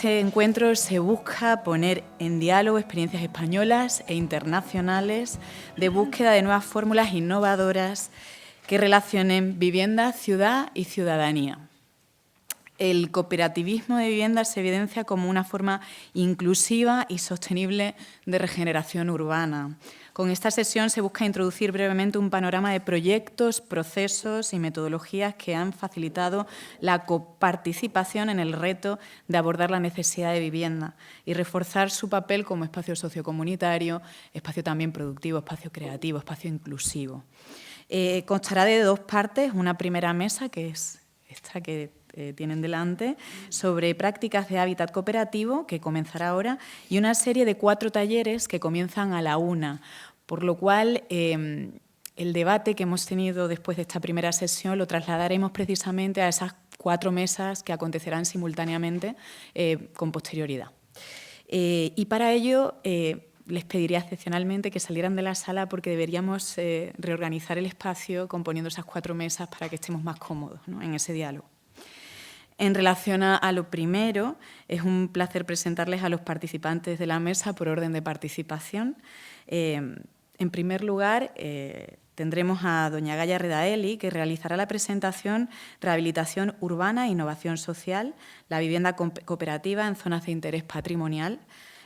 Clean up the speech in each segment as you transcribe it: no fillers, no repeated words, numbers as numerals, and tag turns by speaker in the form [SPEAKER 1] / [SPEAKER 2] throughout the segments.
[SPEAKER 1] este encuentro se busca poner en diálogo experiencias españolas e internacionales de búsqueda de nuevas fórmulas innovadoras que relacionen vivienda, ciudad y ciudadanía. El cooperativismo de vivienda se evidencia como una forma inclusiva y sostenible de regeneración urbana. Con esta sesión se busca introducir brevemente un panorama de proyectos, procesos y metodologías que han facilitado la coparticipación en el reto de abordar la necesidad de vivienda y reforzar su papel como espacio sociocomunitario, espacio también productivo, espacio creativo, espacio inclusivo. Constará de dos partes, una primera mesa, que es esta que tienen delante, sobre prácticas de hábitat cooperativo, que comenzará ahora, y una serie de 4 talleres que comienzan a la 1, por lo cual el debate que hemos tenido después de esta primera sesión lo trasladaremos precisamente a esas 4 mesas que acontecerán simultáneamente con posterioridad. Y para ello les pediría excepcionalmente que salieran de la sala porque deberíamos reorganizar el espacio componiendo esas 4 mesas para que estemos más cómodos, ¿no?, en ese diálogo. En relación a lo primero, es un placer presentarles a los participantes de la mesa por orden de participación. En primer lugar, tendremos a doña Gaia Redaeli, que realizará la presentación Rehabilitación urbana e innovación social, la vivienda cooperativa en zonas de interés patrimonial.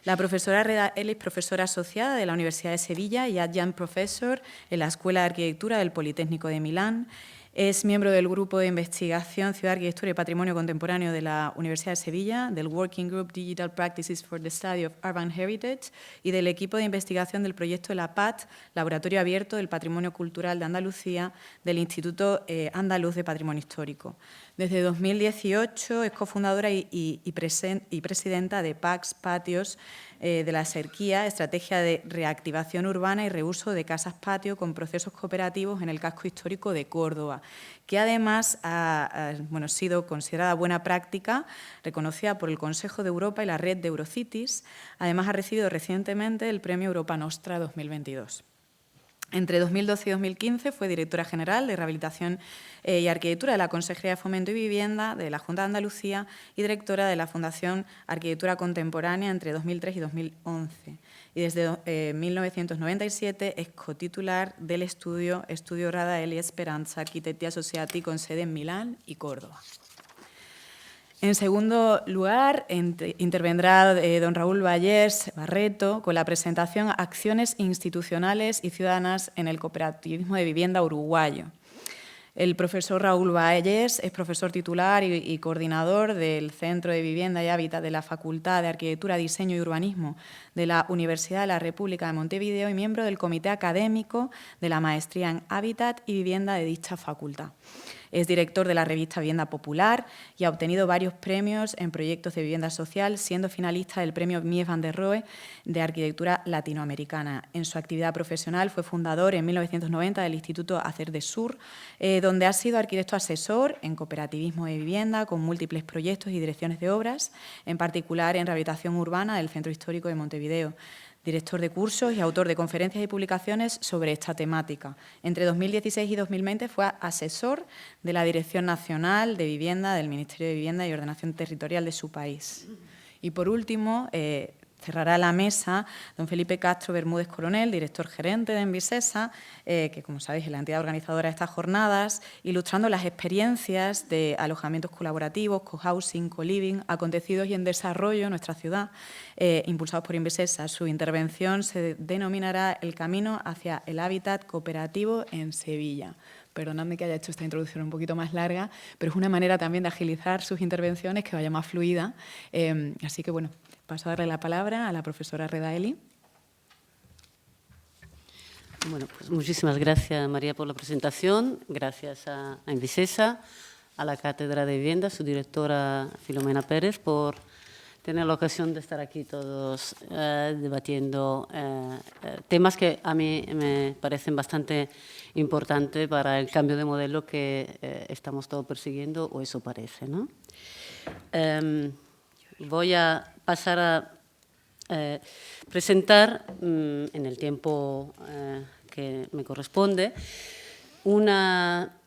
[SPEAKER 1] La profesora Redaeli es profesora asociada de la Universidad de Sevilla y adjunct professor en la Escuela de Arquitectura del Politécnico de Milán. Es miembro del Grupo de Investigación Ciudad, Arquitectura y Patrimonio Contemporáneo de la Universidad de Sevilla, del Working Group Digital Practices for the Study of Urban Heritage y del equipo de investigación del proyecto de la PAT, Laboratorio Abierto del Patrimonio Cultural de Andalucía, del Instituto Andaluz de Patrimonio Histórico. Desde 2018 es cofundadora y presidenta de PACS Patios de la Serquía, estrategia de reactivación urbana y reuso de casas patio con procesos cooperativos en el casco histórico de Córdoba, que además ha sido considerada buena práctica, reconocida por el Consejo de Europa y la red de Eurocities. Además, ha recibido recientemente el Premio Europa Nostra 2022. Entre 2012 y 2015 fue directora general de Rehabilitación y Arquitectura de la Consejería de Fomento y Vivienda de la Junta de Andalucía y directora de la Fundación Arquitectura Contemporánea entre 2003 y 2011. Y desde 1997 es cotitular del Estudio Radaeli Esperanza Architetti Associati con sede en Milán y Córdoba. En segundo lugar, intervendrá don Raúl Vallés Barreto con la presentación Acciones institucionales y ciudadanas en el cooperativismo de vivienda uruguayo. El profesor Raúl Vallés es profesor titular y coordinador del Centro de Vivienda y Hábitat de la Facultad de Arquitectura, Diseño y Urbanismo de la Universidad de la República de Montevideo y miembro del Comité Académico de la Maestría en Hábitat y Vivienda de dicha facultad. Es director de la revista Vivienda Popular y ha obtenido varios premios en proyectos de vivienda social, siendo finalista del premio Mies van der Rohe de Arquitectura Latinoamericana. En su actividad profesional fue fundador en 1990 del Instituto Acer de Sur, donde ha sido arquitecto asesor en cooperativismo de vivienda con múltiples proyectos y direcciones de obras, en particular en rehabilitación urbana del Centro Histórico de Montevideo. Director de cursos y autor de conferencias y publicaciones sobre esta temática. Entre 2016 y 2020 fue asesor de la Dirección Nacional de Vivienda del Ministerio de Vivienda y Ordenación Territorial de su país. Y por último, cerrará la mesa don Felipe Castro Bermúdez Coronel, director gerente de Envisesa, que, como sabéis, es la entidad organizadora de estas jornadas, ilustrando las experiencias de alojamientos colaborativos, cohousing, co-living, acontecidos y en desarrollo en nuestra ciudad, impulsados por Envisesa. Su intervención se denominará El camino hacia el hábitat cooperativo en Sevilla. Perdonadme que haya hecho esta introducción un poquito más larga, pero es una manera también de agilizar sus intervenciones, que vaya más fluida. Así que, bueno, paso a darle la palabra a la profesora Redaeli.
[SPEAKER 2] Bueno, pues muchísimas gracias, María, por la presentación. Gracias a Envisesa, a la Cátedra de Vivienda, su directora Filomena Pérez, por tener la ocasión de estar aquí todos debatiendo temas que a mí me parecen bastante importantes para el cambio de modelo que estamos todos persiguiendo, o eso parece, ¿no? Voy a pasar a presentar, en el tiempo que me corresponde, una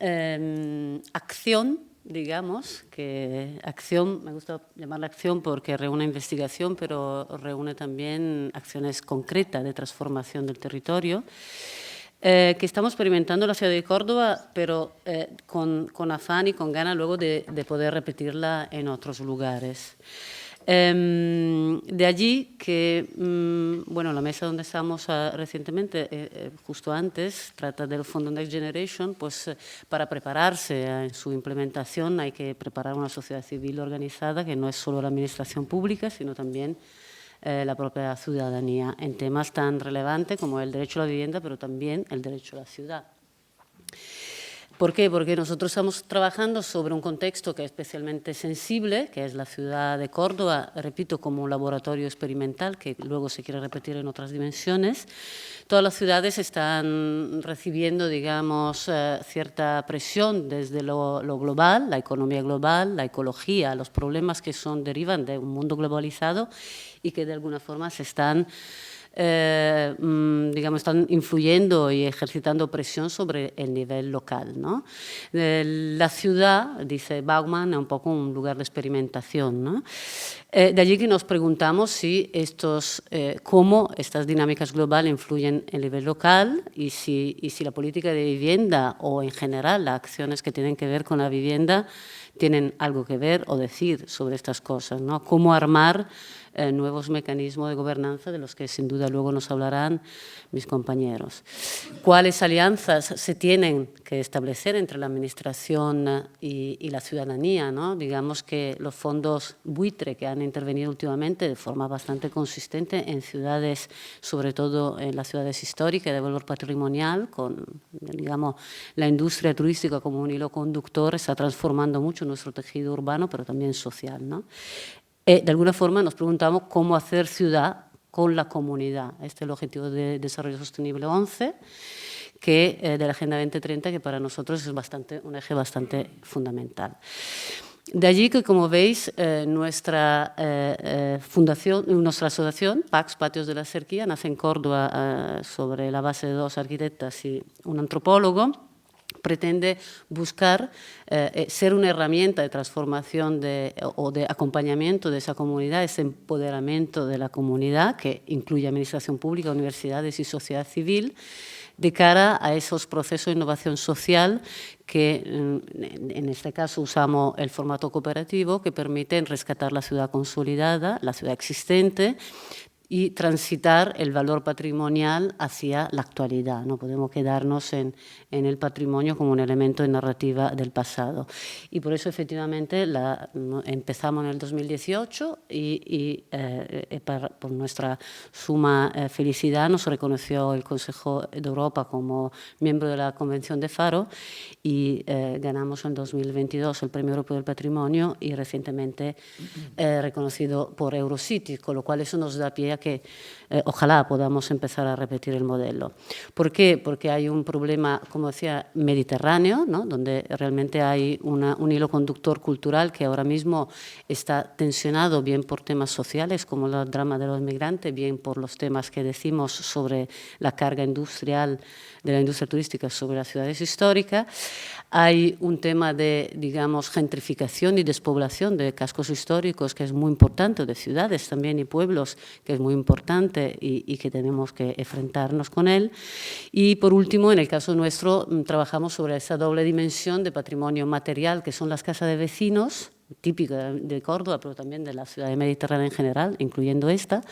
[SPEAKER 2] acción digamos, que acción, me gusta llamarla acción porque reúne investigación, pero reúne también acciones concretas de transformación del territorio, que estamos experimentando en la ciudad de Córdoba, pero con afán y con ganas luego de poder repetirla en otros lugares. De allí que, bueno, la mesa donde estamos recientemente, justo antes, trata del Fondo Next Generation, pues para prepararse en su implementación hay que preparar una sociedad civil organizada que no es solo la administración pública, sino también la propia ciudadanía en temas tan relevantes como el derecho a la vivienda, pero también el derecho a la ciudad. ¿Por qué? Porque nosotros estamos trabajando sobre un contexto que es especialmente sensible, que es la ciudad de Córdoba, repito, como un laboratorio experimental que luego se quiere repetir en otras dimensiones. Todas las ciudades están recibiendo, digamos, cierta presión desde lo global, la economía global, la ecología, los problemas que derivan de un mundo globalizado y que de alguna forma se están digamos, están influyendo y ejercitando presión sobre el nivel local, ¿no? La ciudad, dice Bauman, es un poco un lugar de experimentación, ¿no? De allí que nos preguntamos si cómo estas dinámicas globales influyen en el nivel local y si la política de vivienda o en general las acciones que tienen que ver con la vivienda tienen algo que ver o decir sobre estas cosas, ¿no? Cómo armar nuevos mecanismos de gobernanza de los que sin duda luego nos hablarán mis compañeros. ¿Cuáles alianzas se tienen que establecer entre la administración y la ciudadanía, ¿no? Digamos que los fondos buitre que han intervenido últimamente de forma bastante consistente en ciudades, sobre todo en las ciudades históricas de valor patrimonial, con, digamos, la industria turística como un hilo conductor, está transformando mucho nuestro tejido urbano, pero también social, ¿no? De alguna forma nos preguntamos cómo hacer ciudad con la comunidad. Este es el Objetivo de Desarrollo Sostenible 11, de la Agenda 2030, que para nosotros es un eje bastante fundamental. De allí que, como veis, nuestra asociación, PAX Patios de la Cerquía, nace en Córdoba sobre la base de 2 arquitectas y un antropólogo. Pretende buscar ser una herramienta de transformación o de acompañamiento de esa comunidad, ese empoderamiento de la comunidad, que incluye administración pública, universidades y sociedad civil, de cara a esos procesos de innovación social que, en este caso, usamos el formato cooperativo, que permiten rescatar la ciudad consolidada, la ciudad existente, y transitar el valor patrimonial hacia la actualidad. No podemos quedarnos en el patrimonio como un elemento de narrativa del pasado. Y por eso, efectivamente, empezamos en el 2018 y por nuestra suma felicidad nos reconoció el Consejo de Europa como miembro de la Convención de Faro y ganamos en 2022 el Premio Europeo del Patrimonio y recientemente reconocido por Eurocities, con lo cual eso nos da pie a que ojalá podamos empezar a repetir el modelo. ¿Por qué? Porque hay un problema, como decía, mediterráneo, ¿no? Donde realmente hay un hilo conductor cultural que ahora mismo está tensionado bien por temas sociales como el drama de los migrantes, bien por los temas que decimos sobre la carga industrial de la industria turística sobre las ciudades históricas. Hay un tema de, digamos, gentrificación y despoblación de cascos históricos que es muy importante, de ciudades también y pueblos, que es muy importante y que tenemos que enfrentarnos con él. Y por último, en el caso nuestro, trabajamos sobre esa doble dimensión de patrimonio material, que son las casas de vecinos, típica de Córdoba, pero también de la ciudad mediterránea en general, incluyendo esta,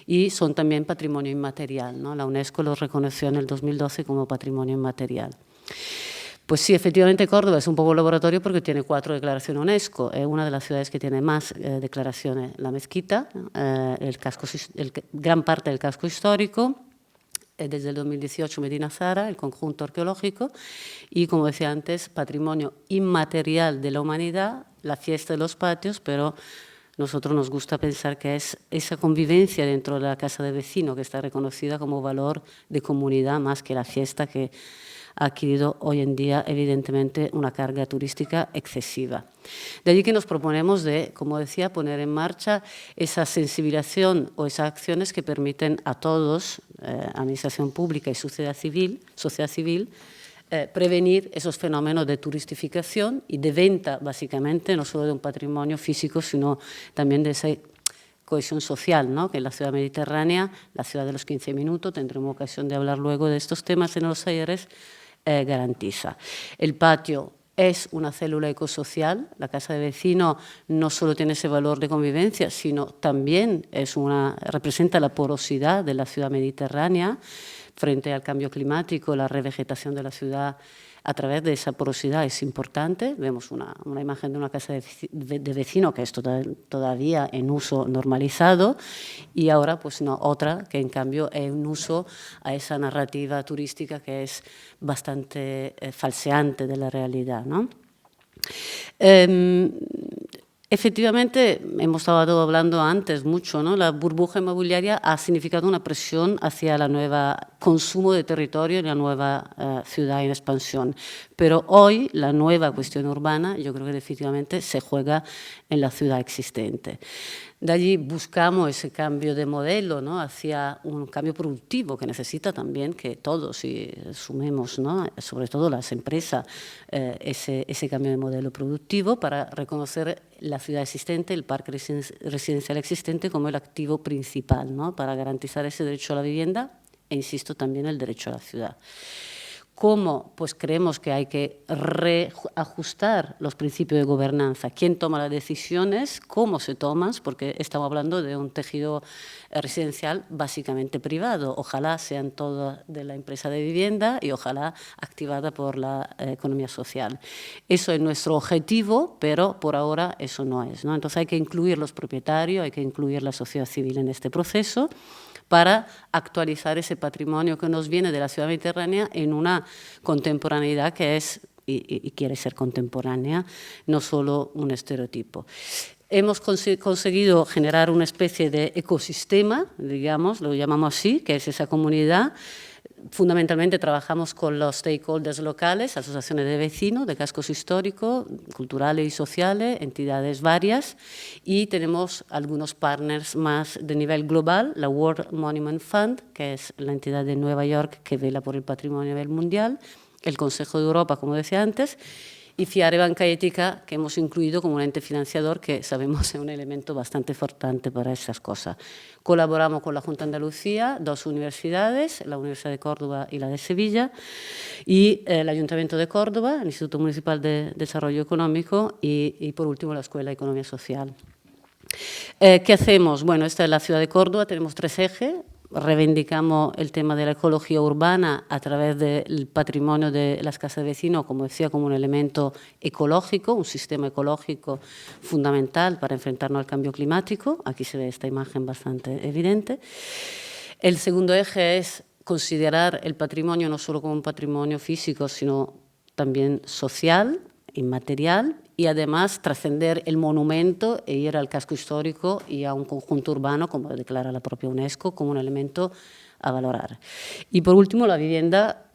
[SPEAKER 2] y son también patrimonio inmaterial, ¿no? La UNESCO los reconoció en el 2012 como patrimonio inmaterial. Pues sí, efectivamente Córdoba es un poco laboratorio porque tiene 4 declaraciones UNESCO. Es una de las ciudades que tiene más declaraciones. La mezquita, gran parte del casco histórico, desde el 2018 Medina Zara, el conjunto arqueológico y, como decía antes, patrimonio inmaterial de la humanidad, la fiesta de los patios, pero nosotros nos gusta pensar que es esa convivencia dentro de la casa de vecino que está reconocida como valor de comunidad más que la fiesta que ha adquirido hoy en día, evidentemente, una carga turística excesiva. De allí que nos proponemos de, como decía, poner en marcha esa sensibilización o esas acciones que permiten a todos, administración pública y sociedad civil, prevenir esos fenómenos de turistificación y de venta, básicamente, no solo de un patrimonio físico, sino también de esa cohesión social, ¿no? Que en la ciudad mediterránea, la ciudad de los 15 minutos, tendremos ocasión de hablar luego de estos temas en los talleres, garantiza. El patio es una célula ecosocial. La casa de vecino no solo tiene ese valor de convivencia, sino también representa la porosidad de la ciudad mediterránea frente al cambio climático. La revegetación de la ciudad a través de esa porosidad es importante. Vemos una imagen de una casa de vecino que es todavía en uso normalizado, y ahora pues otra que en cambio es un uso a esa narrativa turística que es bastante falseante de la realidad, ¿no? Efectivamente, hemos estado hablando antes mucho, ¿no? La burbuja inmobiliaria ha significado una presión hacia el nuevo consumo de territorio en la nueva ciudad en expansión. Pero hoy la nueva cuestión urbana, yo creo que definitivamente se juega en la ciudad existente. De allí buscamos ese cambio de modelo, ¿no? Hacia un cambio productivo que necesita también que todos sumemos, ¿no? Sobre todo las empresas, ese cambio de modelo productivo para reconocer la ciudad existente, el parque residencial existente como el activo principal, ¿no? Para garantizar ese derecho a la vivienda e, insisto, también el derecho a la ciudad. ¿Cómo? Pues creemos que hay que reajustar los principios de gobernanza. ¿Quién toma las decisiones? ¿Cómo se toman? Porque estamos hablando de un tejido residencial básicamente privado. Ojalá sean todas de la empresa de vivienda y ojalá activada por la economía social. Eso es nuestro objetivo, pero por ahora eso no es, ¿no? Entonces hay que incluir los propietarios, hay que incluir la sociedad civil en este proceso, para actualizar ese patrimonio que nos viene de la ciudad mediterránea en una contemporaneidad que es y quiere ser contemporánea, no solo un estereotipo. Hemos conseguido generar una especie de ecosistema, digamos, lo llamamos así, que es esa comunidad. Fundamentalmente trabajamos con los stakeholders locales, asociaciones de vecinos, de cascos históricos, culturales y sociales, entidades varias, y tenemos algunos partners más de nivel global, la World Monument Fund, que es la entidad de Nueva York que vela por el patrimonio a nivel mundial, el Consejo de Europa, como decía antes, y Fiare Banca Ética, que hemos incluido como un ente financiador que sabemos es un elemento bastante importante para esas cosas. Colaboramos con la Junta de Andalucía, 2 universidades, la Universidad de Córdoba y la de Sevilla, y el Ayuntamiento de Córdoba, el Instituto Municipal de Desarrollo Económico y por último, la Escuela de Economía Social. ¿Qué hacemos? Bueno, esta es la ciudad de Córdoba, tenemos 3 ejes. Reivindicamos el tema de la ecología urbana a través del patrimonio de las casas de vecinos, como decía, como un elemento ecológico, un sistema ecológico fundamental para enfrentarnos al cambio climático. Aquí se ve esta imagen bastante evidente. El segundo eje es considerar el patrimonio no solo como un patrimonio físico, sino también social, inmaterial, y además trascender el monumento e ir al casco histórico y a un conjunto urbano, como declara la propia UNESCO, como un elemento a valorar. Y por último, la vivienda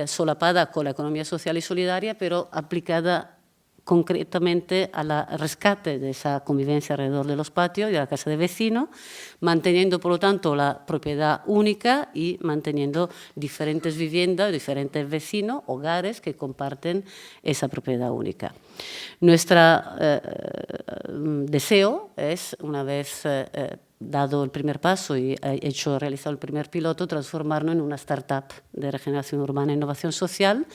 [SPEAKER 2] solapada con la economía social y solidaria, pero aplicada concretamente al rescate de esa convivencia alrededor de los patios y de la casa de vecino, manteniendo, por lo tanto, la propiedad única y manteniendo diferentes viviendas, diferentes vecinos, hogares que comparten esa propiedad única. Nuestro deseo es, una vez dado el primer paso y realizado el primer piloto, transformarnos en una startup de regeneración urbana e innovación social,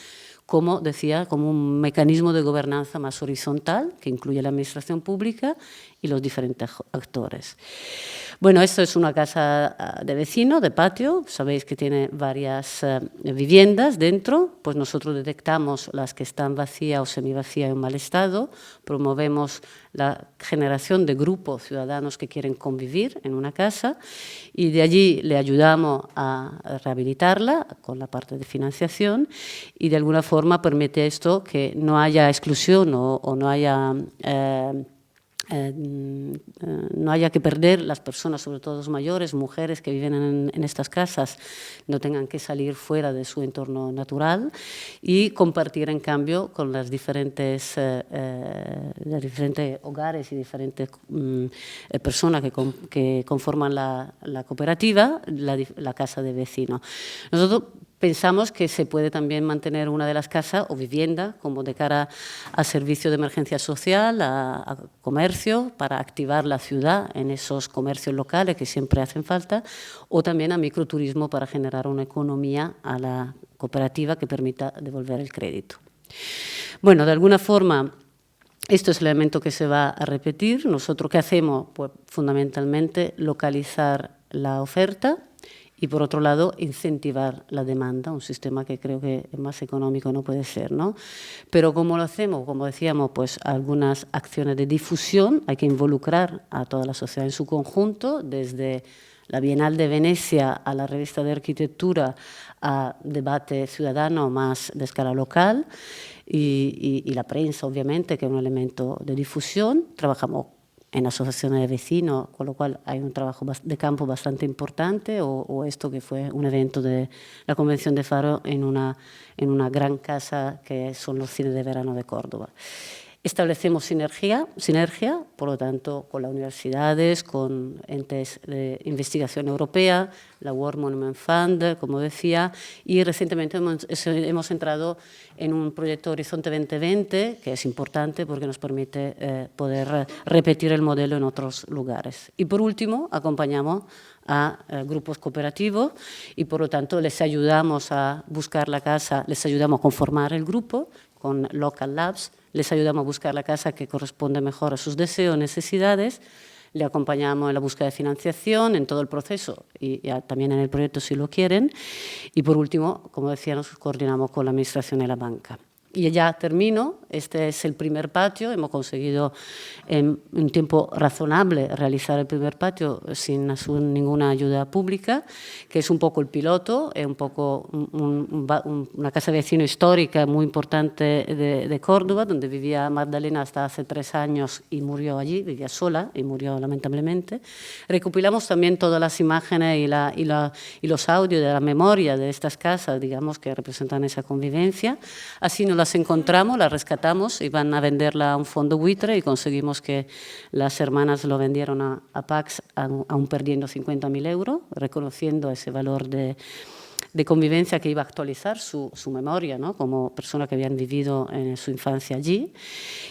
[SPEAKER 2] como decía, como un mecanismo de gobernanza más horizontal que incluye la administración pública y los diferentes actores. Bueno, esto es una casa de vecino, de patio, sabéis que tiene varias viviendas dentro, pues nosotros detectamos las que están vacías o semivacías en mal estado, promovemos la generación de grupos ciudadanos que quieren convivir en una casa y de allí le ayudamos a rehabilitarla con la parte de financiación y de alguna forma permite esto que no haya exclusión o no haya no haya que perder las personas, sobre todo los mayores, mujeres que viven en estas casas, no tengan que salir fuera de su entorno natural y compartir, en cambio, con las diferentes hogares y diferentes personas que conforman la cooperativa, la casa de vecinos. Nosotros pensamos que se puede también mantener una de las casas o vivienda como de cara a servicio de emergencia social, a comercio, para activar la ciudad en esos comercios locales que siempre hacen falta, o también a microturismo para generar una economía a la cooperativa que permita devolver el crédito. Bueno, de alguna forma, esto es el elemento que se va a repetir. Nosotros, ¿qué hacemos? Pues fundamentalmente localizar la oferta y, por otro lado, incentivar la demanda, un sistema que creo que es más económico no puede ser, ¿no? Pero ¿cómo lo hacemos? Como decíamos, pues algunas acciones de difusión, hay que involucrar a toda la sociedad en su conjunto, desde la Bienal de Venecia a la revista de arquitectura, a debate ciudadano más de escala local y la prensa, obviamente, que es un elemento de difusión. Trabajamos en asociaciones de vecinos, con lo cual hay un trabajo de campo bastante importante, o esto que fue un evento de la Convención de Faro en una gran casa que son los cines de verano de Córdoba. Establecemos sinergia, por lo tanto, con las universidades, con entes de investigación europea, la World Monument Fund, como decía, y recientemente hemos entrado en un proyecto Horizonte 2020, que es importante porque nos permite poder repetir el modelo en otros lugares. Y por último, acompañamos a grupos cooperativos y, por lo tanto, les ayudamos a buscar la casa, les ayudamos a conformar el grupo con Local Labs, les ayudamos a buscar la casa que corresponde mejor a sus deseos, necesidades, le acompañamos en la búsqueda de financiación, en todo el proceso y también en el proyecto si lo quieren. Y por último, como decía, nos coordinamos con la administración y la banca. Y ya termino, este es el primer patio, hemos conseguido en un tiempo razonable realizar el primer patio sin ninguna ayuda pública, que es un poco el piloto, es un poco una casa de vecino histórica muy importante de Córdoba, donde vivía Magdalena hasta hace 3 años y murió allí, vivía sola y murió lamentablemente. Recopilamos también todas las imágenes y los audios de la memoria de estas casas, digamos, que representan esa convivencia. Así nos las encontramos, las rescatamos, iban a venderla a un fondo buitre y conseguimos que las hermanas lo vendieron a Pax aún perdiendo 50.000 euros, reconociendo ese valor de convivencia que iba a actualizar su memoria, ¿no? Como persona que habían vivido en su infancia allí.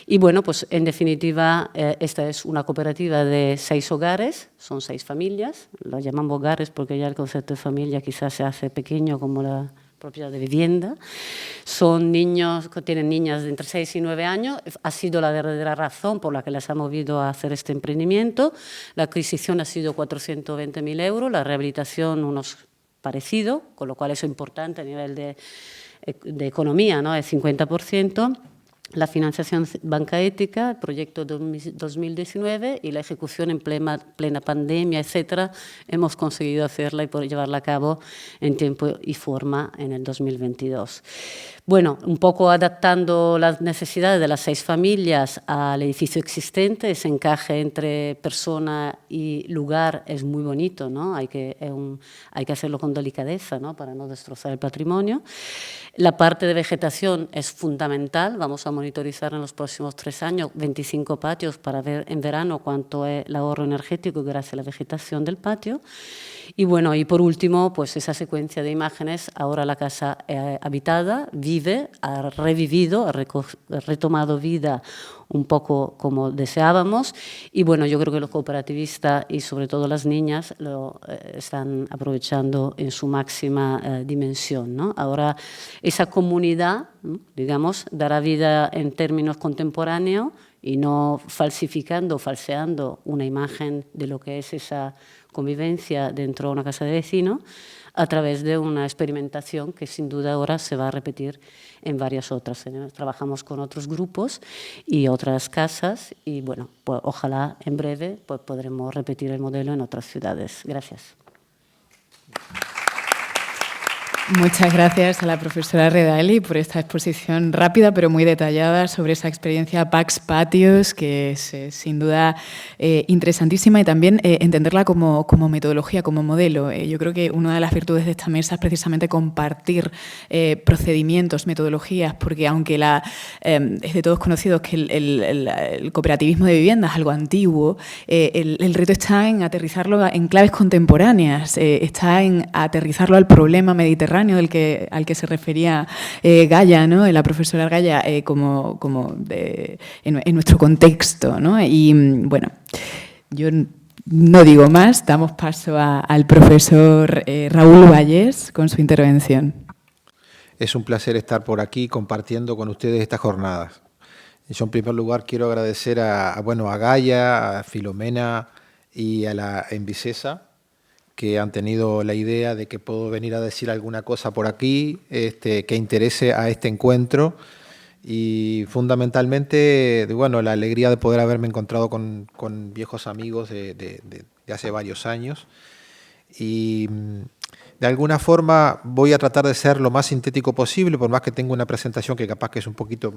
[SPEAKER 2] Y bueno, pues en definitiva, esta es una cooperativa de 6 hogares, son 6 familias, lo llamamos hogares porque ya el concepto de familia quizás se hace pequeño como la propiedad de vivienda. Son niños que tienen niñas de entre 6 y 9 años. Ha sido la verdadera razón por la que les ha movido a hacer este emprendimiento. La adquisición ha sido 420.000 euros, la rehabilitación unos parecido, con lo cual eso es importante a nivel de economía, ¿no? Es 50%. La financiación banca ética, el proyecto 2019 y la ejecución en plena pandemia, etcétera, hemos conseguido hacerla y poder llevarla a cabo en tiempo y forma en el 2022. Bueno, un poco adaptando las necesidades de las 6 familias al edificio existente, ese encaje entre persona y lugar es muy bonito, ¿no? Hay que hacerlo con delicadeza, ¿no? Para no destrozar el patrimonio. La parte de vegetación es fundamental, vamos a monitorizar en los próximos 3 años 25 patios para ver en verano cuánto es el ahorro energético gracias a la vegetación del patio. Y bueno, y por último, pues esa secuencia de imágenes, ahora la casa habitada, vive, ha revivido, ha retomado vida un poco como deseábamos y bueno, yo creo que los cooperativistas y sobre todo las niñas lo están aprovechando en su máxima dimensión, ¿no? Ahora esa comunidad, ¿no? Digamos, dará vida en términos contemporáneos y no falsificando, falseando una imagen de lo que es esa convivencia dentro de una casa de vecinos a través de una experimentación que sin duda ahora se va a repetir en varias otras. Trabajamos con otros grupos y otras casas y bueno, pues ojalá en breve pues podremos repetir el modelo en otras ciudades. Gracias.
[SPEAKER 1] Muchas gracias a la profesora Redali por esta exposición rápida pero muy detallada sobre esa experiencia Pax Patios, que es sin duda interesantísima y también entenderla como metodología, como modelo. Yo creo que una de las virtudes de esta mesa es precisamente compartir procedimientos, metodologías, porque aunque es de todos conocidos que el cooperativismo de vivienda es algo antiguo, el reto está en aterrizarlo en claves contemporáneas, está en aterrizarlo al problema mediterráneo subterráneo al que se refería Gaia, ¿no? La profesora Gaia, en nuestro contexto, ¿no? Y bueno, yo no digo más, damos paso al profesor Raúl Vallés con su intervención.
[SPEAKER 3] Es un placer estar por aquí compartiendo con ustedes estas jornadas. Yo, en primer lugar, quiero agradecer a Gaia, a Filomena y a la Envicesa, que han tenido la idea de que puedo venir a decir alguna cosa por aquí que interese a este encuentro, y fundamentalmente, la alegría de poder haberme encontrado con viejos amigos de hace varios años. Y de alguna forma voy a tratar de ser lo más sintético posible, por más que tengo una presentación que capaz que es un poquito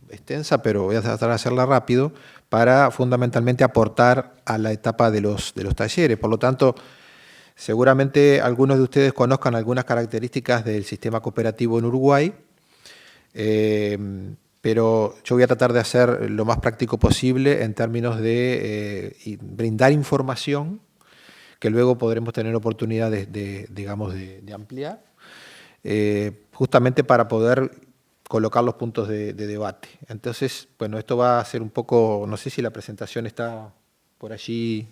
[SPEAKER 3] extensa, pero voy a tratar de hacerla rápido para fundamentalmente aportar a la etapa de los talleres. Por lo tanto, seguramente algunos de ustedes conozcan algunas características del sistema cooperativo en Uruguay, pero yo voy a tratar de hacer lo más práctico posible en términos de brindar información que luego podremos tener oportunidades de ampliar, justamente para poder colocar los puntos de debate. Entonces, bueno, esto va a ser un poco, no sé si la presentación está por allí.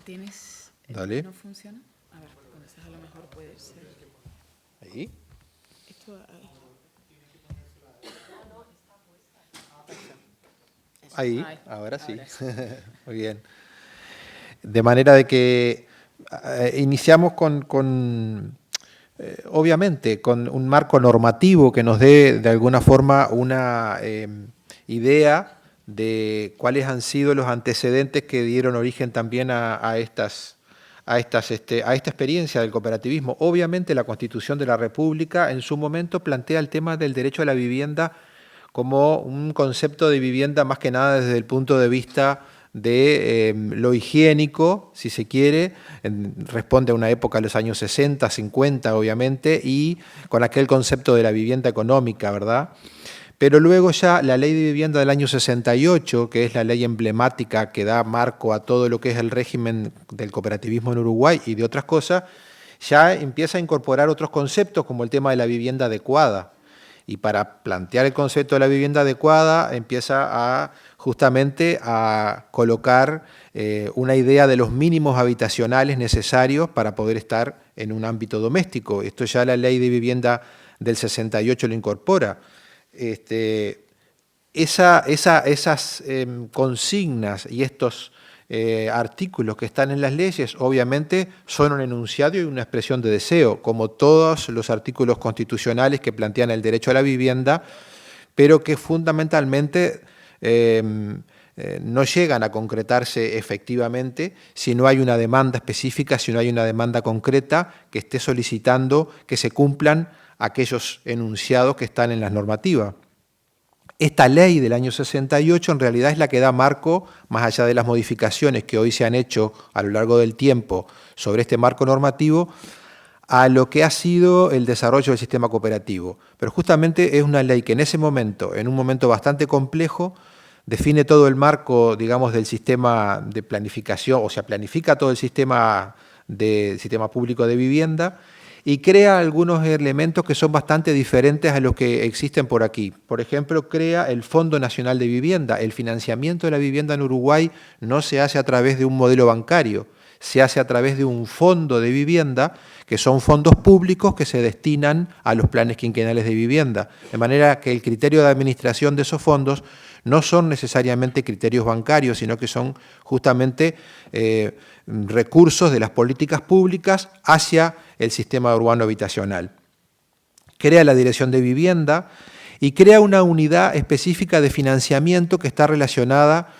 [SPEAKER 1] ¿Tienes?
[SPEAKER 3] Dale.
[SPEAKER 1] ¿No funciona? A ver, entonces a lo mejor puede ser.
[SPEAKER 3] Ahí.
[SPEAKER 1] Esto,
[SPEAKER 3] ahí, ahora sí. Muy bien. De manera de que iniciamos obviamente, con un marco normativo que nos dé de alguna forma una idea de cuáles han sido los antecedentes que dieron origen también a esta experiencia del cooperativismo. Obviamente la Constitución de la República en su momento plantea el tema del derecho a la vivienda como un concepto de vivienda más que nada desde el punto de vista de lo higiénico, si se quiere, responde a una época de los años 60, 50, obviamente, y con aquel concepto de la vivienda económica, ¿verdad? Pero luego ya la Ley de Vivienda del año 68, que es la ley emblemática que da marco a todo lo que es el régimen del cooperativismo en Uruguay y de otras cosas, ya empieza a incorporar otros conceptos como el tema de la vivienda adecuada. Y para plantear el concepto de la vivienda adecuada empieza justamente a colocar una idea de los mínimos habitacionales necesarios para poder estar en un ámbito doméstico. Esto ya la Ley de Vivienda del 68 lo incorpora. Esas consignas y estos artículos que están en las leyes, obviamente, son un enunciado y una expresión de deseo, como todos los artículos constitucionales que plantean el derecho a la vivienda, pero que fundamentalmente no llegan a concretarse efectivamente si no hay una demanda específica, si no hay una demanda concreta que esté solicitando que se cumplan aquellos enunciados que están en las normativas. Esta ley del año 68 en realidad es la que da marco, más allá de las modificaciones que hoy se han hecho a lo largo del tiempo sobre este marco normativo, a lo que ha sido el desarrollo del sistema cooperativo. Pero justamente es una ley que en ese momento, en un momento bastante complejo, define todo el marco, digamos, del sistema de planificación, o sea, planifica todo el sistema público de vivienda, y crea algunos elementos que son bastante diferentes a los que existen por aquí. Por ejemplo, crea el Fondo Nacional de Vivienda. El financiamiento de la vivienda en Uruguay no se hace a través de un modelo bancario, se hace a través de un fondo de vivienda, que son fondos públicos que se destinan a los planes quinquenales de vivienda. De manera que el criterio de administración de esos fondos no son necesariamente criterios bancarios, sino que son justamente recursos de las políticas públicas hacia el sistema urbano habitacional. Crea la Dirección de Vivienda y crea una unidad específica de financiamiento que está relacionada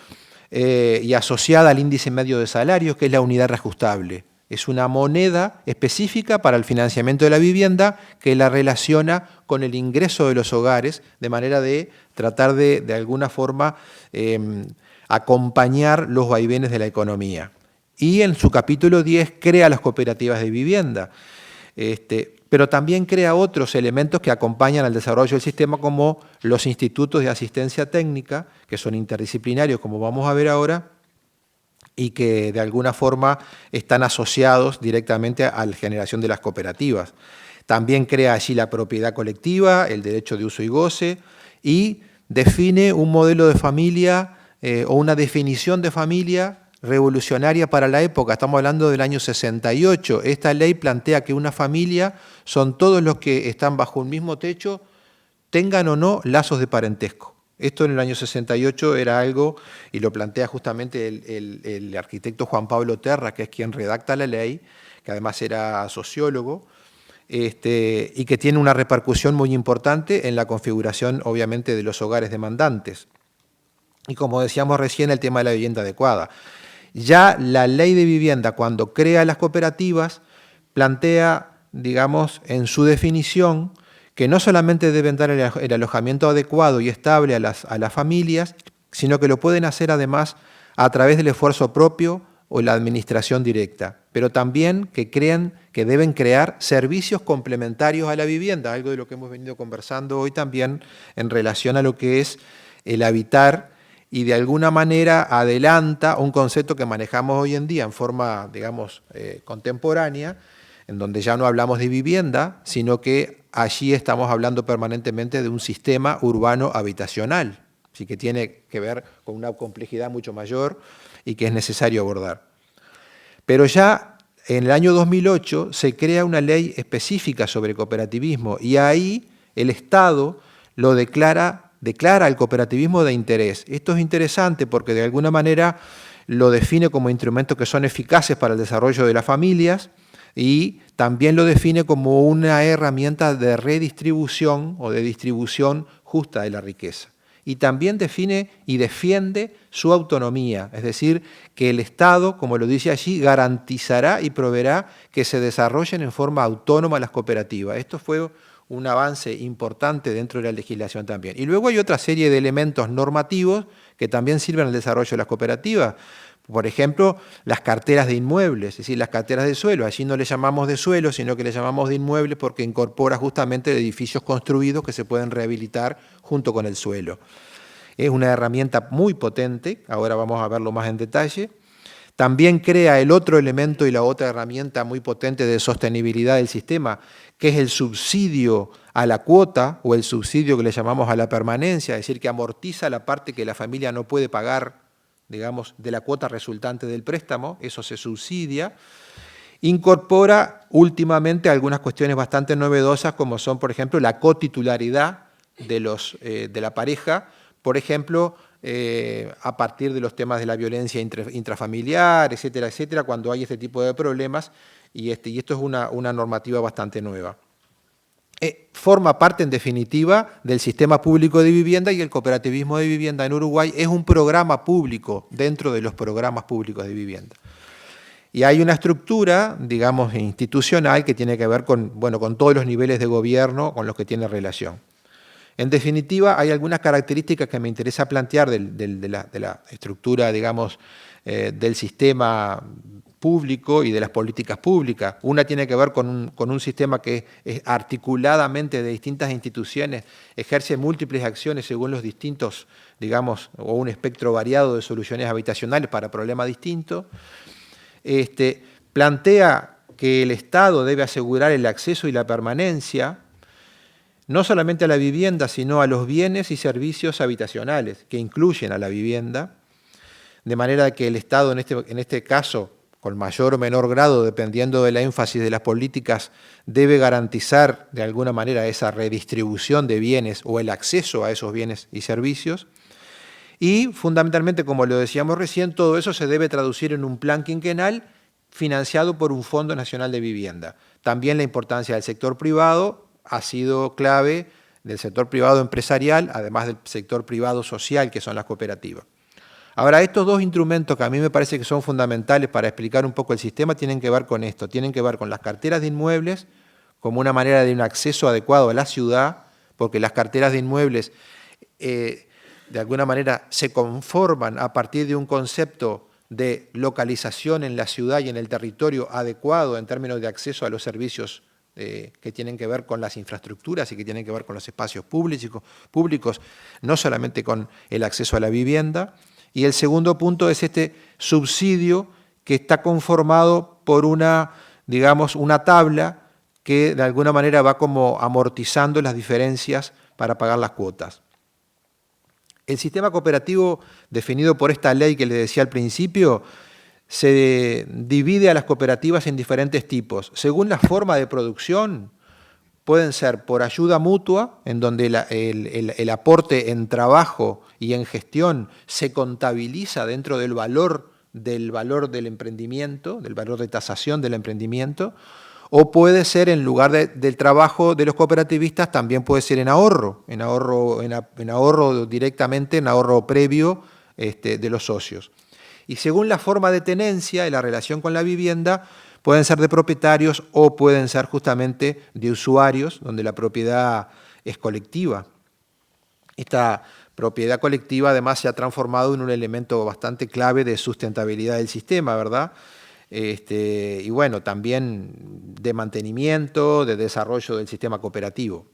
[SPEAKER 3] y asociada al índice medio de salarios, que es la unidad reajustable. Es una moneda específica para el financiamiento de la vivienda que la relaciona con el ingreso de los hogares, de manera de tratar de alguna forma acompañar los vaivenes de la economía. Y en su capítulo 10 crea las cooperativas de vivienda, pero también crea otros elementos que acompañan al desarrollo del sistema, como los institutos de asistencia técnica, que son interdisciplinarios, como vamos a ver ahora, y que de alguna forma están asociados directamente a la generación de las cooperativas. También crea allí la propiedad colectiva, el derecho de uso y goce, y define un modelo de familia o una definición de familia revolucionaria para la época. Estamos hablando del año 68. Esta ley plantea que una familia son todos los que están bajo un mismo techo, tengan o no lazos de parentesco. Esto en el año 68 era algo, y lo plantea justamente el arquitecto Juan Pablo Terra, que es quien redacta la ley, que además era sociólogo, y que tiene una repercusión muy importante en la configuración, obviamente, de los hogares demandantes. Y como decíamos recién, el tema de la vivienda adecuada. Ya la ley de vivienda, cuando crea las cooperativas, plantea, digamos, en su definición, que no solamente deben dar el alojamiento adecuado y estable a las familias, sino que lo pueden hacer además a través del esfuerzo propio o la administración directa, pero también que deben crear servicios complementarios a la vivienda, algo de lo que hemos venido conversando hoy también en relación a lo que es el habitar, y de alguna manera adelanta un concepto que manejamos hoy en día en forma, digamos, contemporánea, en donde ya no hablamos de vivienda, sino que allí estamos hablando permanentemente de un sistema urbano habitacional, así que tiene que ver con una complejidad mucho mayor y que es necesario abordar. Pero ya en el año 2008 se crea una ley específica sobre cooperativismo y ahí el Estado lo declara el cooperativismo de interés. Esto es interesante porque de alguna manera lo define como instrumentos que son eficaces para el desarrollo de las familias y también lo define como una herramienta de redistribución o de distribución justa de la riqueza. Y también define y defiende su autonomía, es decir, que el Estado, como lo dice allí, garantizará y proveerá que se desarrollen en forma autónoma las cooperativas. Esto fue un avance importante dentro de la legislación también. Y luego hay otra serie de elementos normativos que también sirven al desarrollo de las cooperativas. Por ejemplo, las carteras de inmuebles, es decir, las carteras de suelo. Allí no le llamamos de suelo, sino que le llamamos de inmuebles porque incorpora justamente edificios construidos que se pueden rehabilitar junto con el suelo. Es una herramienta muy potente, ahora vamos a verlo más en detalle. También crea el otro elemento y la otra herramienta muy potente de sostenibilidad del sistema, que es el subsidio a la cuota o el subsidio que le llamamos a la permanencia, es decir, que amortiza la parte que la familia no puede pagar, digamos, de la cuota resultante del préstamo, eso se subsidia. Incorpora últimamente algunas cuestiones bastante novedosas, como son, por ejemplo, la cotitularidad de la pareja, por ejemplo, a partir de los temas de la violencia intrafamiliar, etcétera, etcétera, cuando hay este tipo de problemas, y esto es una normativa bastante nueva. Forma parte, en definitiva, del sistema público de vivienda, y el cooperativismo de vivienda en Uruguay es un programa público dentro de los programas públicos de vivienda. Y hay una estructura, digamos, institucional que tiene que ver con todos los niveles de gobierno con los que tiene relación. En definitiva, hay algunas características que me interesa plantear de la estructura, digamos, del sistema público y de las políticas públicas. Una tiene que ver con un sistema que es articuladamente de distintas instituciones, ejerce múltiples acciones según los distintos, digamos, o un espectro variado de soluciones habitacionales para problemas distintos. Plantea que el Estado debe asegurar el acceso y la permanencia, no solamente a la vivienda, sino a los bienes y servicios habitacionales que incluyen a la vivienda, de manera que el Estado en este caso, con mayor o menor grado, dependiendo del énfasis de las políticas, debe garantizar de alguna manera esa redistribución de bienes o el acceso a esos bienes y servicios. Y fundamentalmente, como lo decíamos recién, todo eso se debe traducir en un plan quinquenal financiado por un Fondo Nacional de Vivienda. También la importancia del sector privado ha sido clave, del sector privado empresarial, además del sector privado social, que son las cooperativas. Ahora, estos dos instrumentos que a mí me parece que son fundamentales para explicar un poco el sistema tienen que ver con esto, tienen que ver con las carteras de inmuebles como una manera de un acceso adecuado a la ciudad, porque las carteras de inmuebles de alguna manera se conforman a partir de un concepto de localización en la ciudad y en el territorio adecuado en términos de acceso a los servicios que tienen que ver con las infraestructuras y que tienen que ver con los espacios públicos, no solamente con el acceso a la vivienda. Y el segundo punto es este subsidio que está conformado por una tabla que de alguna manera va como amortizando las diferencias para pagar las cuotas. El sistema cooperativo definido por esta ley que les decía al principio se divide a las cooperativas en diferentes tipos. Según la forma de producción, pueden ser por ayuda mutua, en donde el aporte en trabajo y en gestión se contabiliza dentro del valor del emprendimiento, del valor de tasación del emprendimiento, o puede ser en lugar del trabajo de los cooperativistas, también puede ser en ahorro directamente, en ahorro previo de los socios. Y según la forma de tenencia y la relación con la vivienda, pueden ser de propietarios o pueden ser justamente de usuarios, donde la propiedad es colectiva. Esta propiedad colectiva además se ha transformado en un elemento bastante clave de sustentabilidad del sistema, ¿verdad? Y bueno, también de mantenimiento, de desarrollo del sistema cooperativo.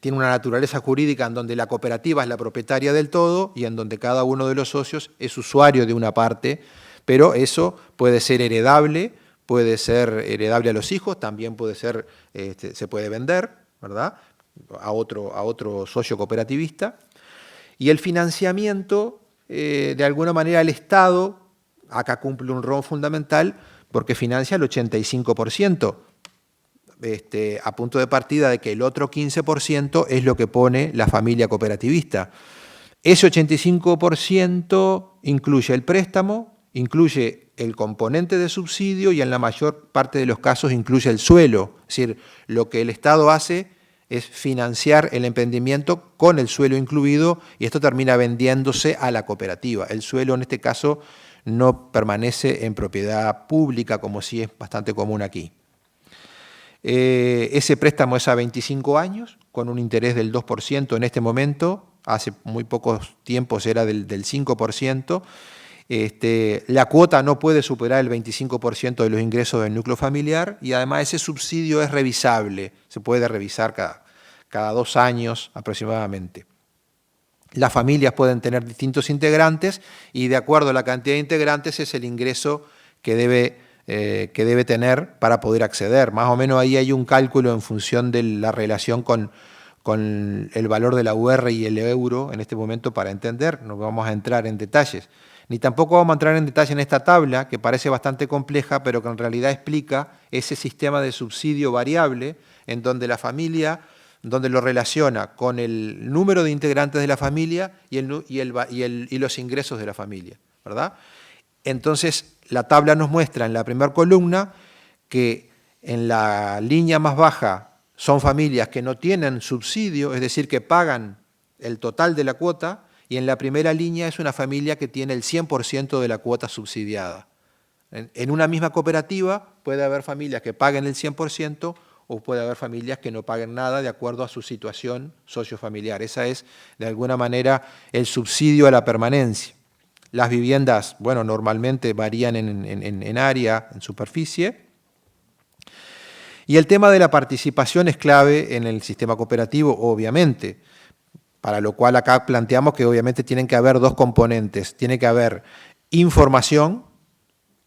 [SPEAKER 3] Tiene una naturaleza jurídica en donde la cooperativa es la propietaria del todo y en donde cada uno de los socios es usuario de una parte, pero eso puede ser heredable a los hijos, también puede ser, se puede vender, ¿verdad?, a otro socio cooperativista. Y el financiamiento, de alguna manera el Estado, acá cumple un rol fundamental porque financia el 85%, a punto de partida de que el otro 15% es lo que pone la familia cooperativista. Ese 85% incluye el préstamo, incluye el componente de subsidio y en la mayor parte de los casos incluye el suelo. Es decir, lo que el Estado hace es financiar el emprendimiento con el suelo incluido y esto termina vendiéndose a la cooperativa. El suelo en este caso no permanece en propiedad pública como sí es bastante común aquí. Ese préstamo es a 25 años con un interés del 2% en este momento, hace muy pocos tiempos era del 5%. La cuota no puede superar el 25% de los ingresos del núcleo familiar y además ese subsidio es revisable, se puede revisar cada 2 años aproximadamente. Las familias pueden tener distintos integrantes y de acuerdo a la cantidad de integrantes es el ingreso que debe tener para poder acceder. Más o menos ahí hay un cálculo en función de la relación con el valor de la UR y el euro en este momento para entender, no vamos a entrar en detalles. Ni tampoco vamos a entrar en detalle en esta tabla, que parece bastante compleja, pero que en realidad explica ese sistema de subsidio variable en donde la familia, donde lo relaciona con el número de integrantes de la familia y los ingresos de la familia, ¿verdad? Entonces, la tabla nos muestra en la primera columna que en la línea más baja son familias que no tienen subsidio, es decir, que pagan el total de la cuota, y en la primera línea es una familia que tiene el 100% de la cuota subsidiada. En una misma cooperativa puede haber familias que paguen el 100% o puede haber familias que no paguen nada de acuerdo a su situación sociofamiliar. Esa es, de alguna manera, el subsidio a la permanencia. Las viviendas, bueno, normalmente varían en área, en superficie. Y el tema de la participación es clave en el sistema cooperativo, obviamente, para lo cual acá planteamos que obviamente tienen que haber 2 componentes. Tiene que haber información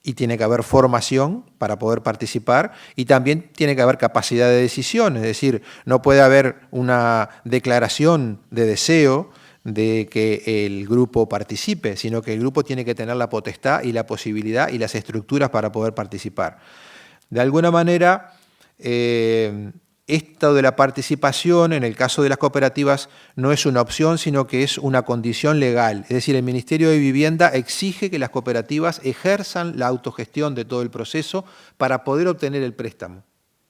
[SPEAKER 3] y tiene que haber formación para poder participar y también tiene que haber capacidad de decisión, es decir, no puede haber una declaración de deseo de que el grupo participe, sino que el grupo tiene que tener la potestad y la posibilidad y las estructuras para poder participar. De alguna manera, esto de la participación, en el caso de las cooperativas, no es una opción, sino que es una condición legal. Es decir, el Ministerio de Vivienda exige que las cooperativas ejerzan la autogestión de todo el proceso para poder obtener el préstamo.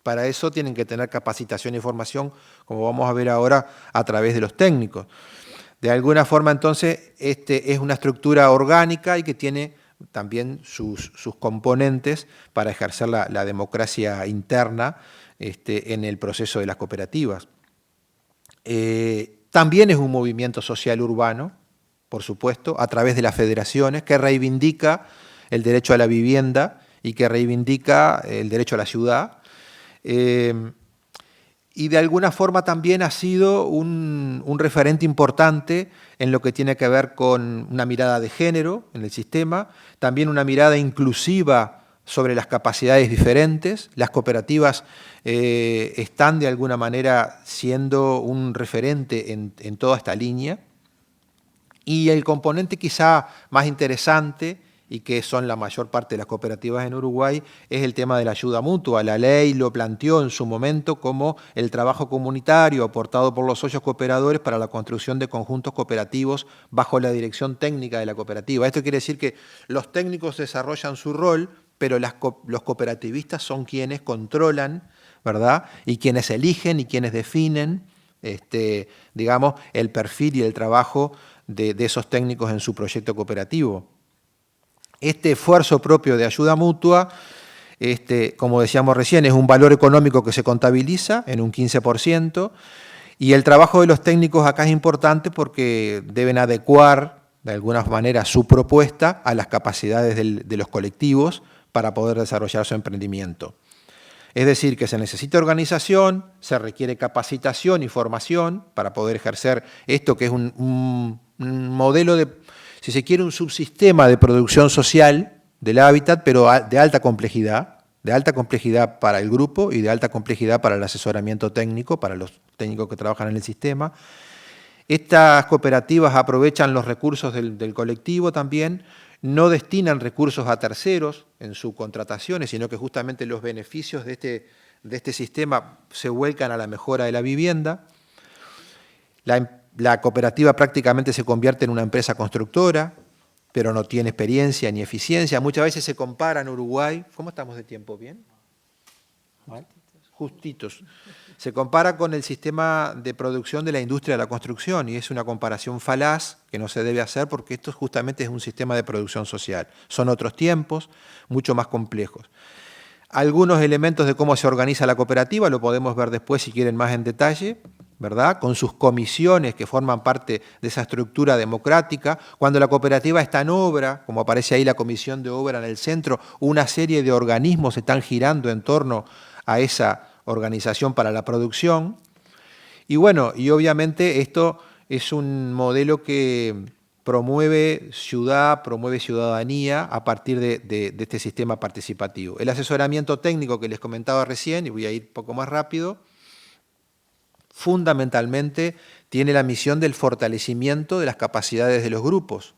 [SPEAKER 3] Para eso tienen que tener capacitación y formación, como vamos a ver ahora, a través de los técnicos. De alguna forma, entonces, es una estructura orgánica y que tiene también sus componentes para ejercer la democracia interna en el proceso de las cooperativas. También es un movimiento social urbano, por supuesto, a través de las federaciones, que reivindica el derecho a la vivienda y que reivindica el derecho a la ciudad. Y de alguna forma también ha sido un referente importante en lo que tiene que ver con una mirada de género en el sistema, también una mirada inclusiva sobre las capacidades diferentes. Las cooperativas están de alguna manera siendo un referente en toda esta línea. Y el componente quizá más interesante, y que son la mayor parte de las cooperativas en Uruguay, es el tema de la ayuda mutua. La ley lo planteó en su momento como el trabajo comunitario aportado por los socios cooperadores para la construcción de conjuntos cooperativos bajo la dirección técnica de la cooperativa. Esto quiere decir que los técnicos desarrollan su rol, pero los cooperativistas son quienes controlan, ¿verdad? Y quienes eligen y quienes definen, digamos, el perfil y el trabajo de esos técnicos en su proyecto cooperativo. Este esfuerzo propio de ayuda mutua, como decíamos recién, es un valor económico que se contabiliza en un 15%, y el trabajo de los técnicos acá es importante porque deben adecuar de alguna manera su propuesta a las capacidades de los colectivos para poder desarrollar su emprendimiento. Es decir, que se necesita organización, se requiere capacitación y formación para poder ejercer esto que es un modelo de, si se quiere, un subsistema de producción social del hábitat, pero de alta complejidad para el grupo y de alta complejidad para el asesoramiento técnico, para los técnicos que trabajan en el sistema. Estas cooperativas aprovechan los recursos del colectivo también, no destinan recursos a terceros en sus contrataciones, sino que justamente los beneficios de este sistema se vuelcan a la mejora de la vivienda. La cooperativa prácticamente se convierte en una empresa constructora, pero no tiene experiencia ni eficiencia. Muchas veces se compara en Uruguay. ¿Cómo estamos de tiempo? ¿Bien? Justitos. Se compara con el sistema de producción de la industria de la construcción y es una comparación falaz que no se debe hacer porque esto justamente es un sistema de producción social. Son otros tiempos, mucho más complejos. Algunos elementos de cómo se organiza la cooperativa lo podemos ver después si quieren más en detalle, ¿verdad? Con sus comisiones que forman parte de esa estructura democrática. Cuando la cooperativa está en obra, como aparece ahí la comisión de obra en el centro, una serie de organismos están girando en torno a esa organización para la producción. Y bueno, y obviamente esto es un modelo que promueve ciudad, promueve ciudadanía a partir de este sistema participativo. El asesoramiento técnico que les comentaba recién, y voy a ir un poco más rápido, fundamentalmente tiene la misión del fortalecimiento de las capacidades de los grupos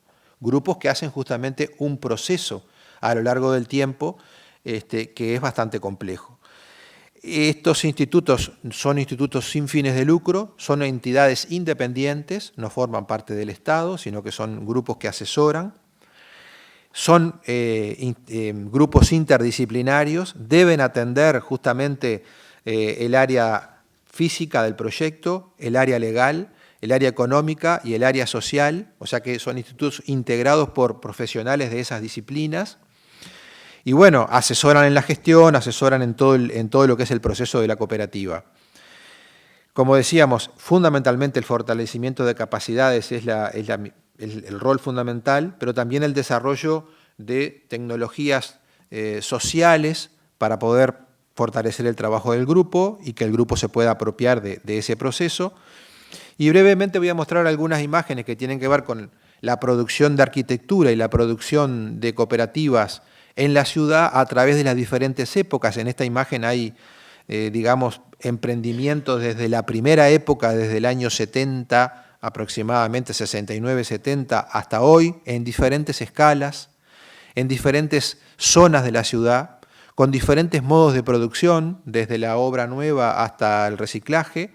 [SPEAKER 3] que hacen justamente un proceso a lo largo del tiempo que es bastante complejo. Estos institutos son institutos sin fines de lucro, son entidades independientes, no forman parte del Estado, sino que son grupos que asesoran, son grupos interdisciplinarios, deben atender justamente el área física del proyecto, el área legal, el área económica y el área social, o sea que son institutos integrados por profesionales de esas disciplinas. Y bueno, asesoran en la gestión, asesoran en todo lo que es el proceso de la cooperativa. Como decíamos, fundamentalmente el fortalecimiento de capacidades es el rol fundamental, pero también el desarrollo de tecnologías sociales para poder fortalecer el trabajo del grupo y que el grupo se pueda apropiar de ese proceso. Y brevemente voy a mostrar algunas imágenes que tienen que ver con la producción de arquitectura y la producción de cooperativas en la ciudad a través de las diferentes épocas. En esta imagen hay, digamos, emprendimientos desde la primera época, desde el año 70, aproximadamente 69, 70, hasta hoy, en diferentes escalas, en diferentes zonas de la ciudad, con diferentes modos de producción, desde la obra nueva hasta el reciclaje.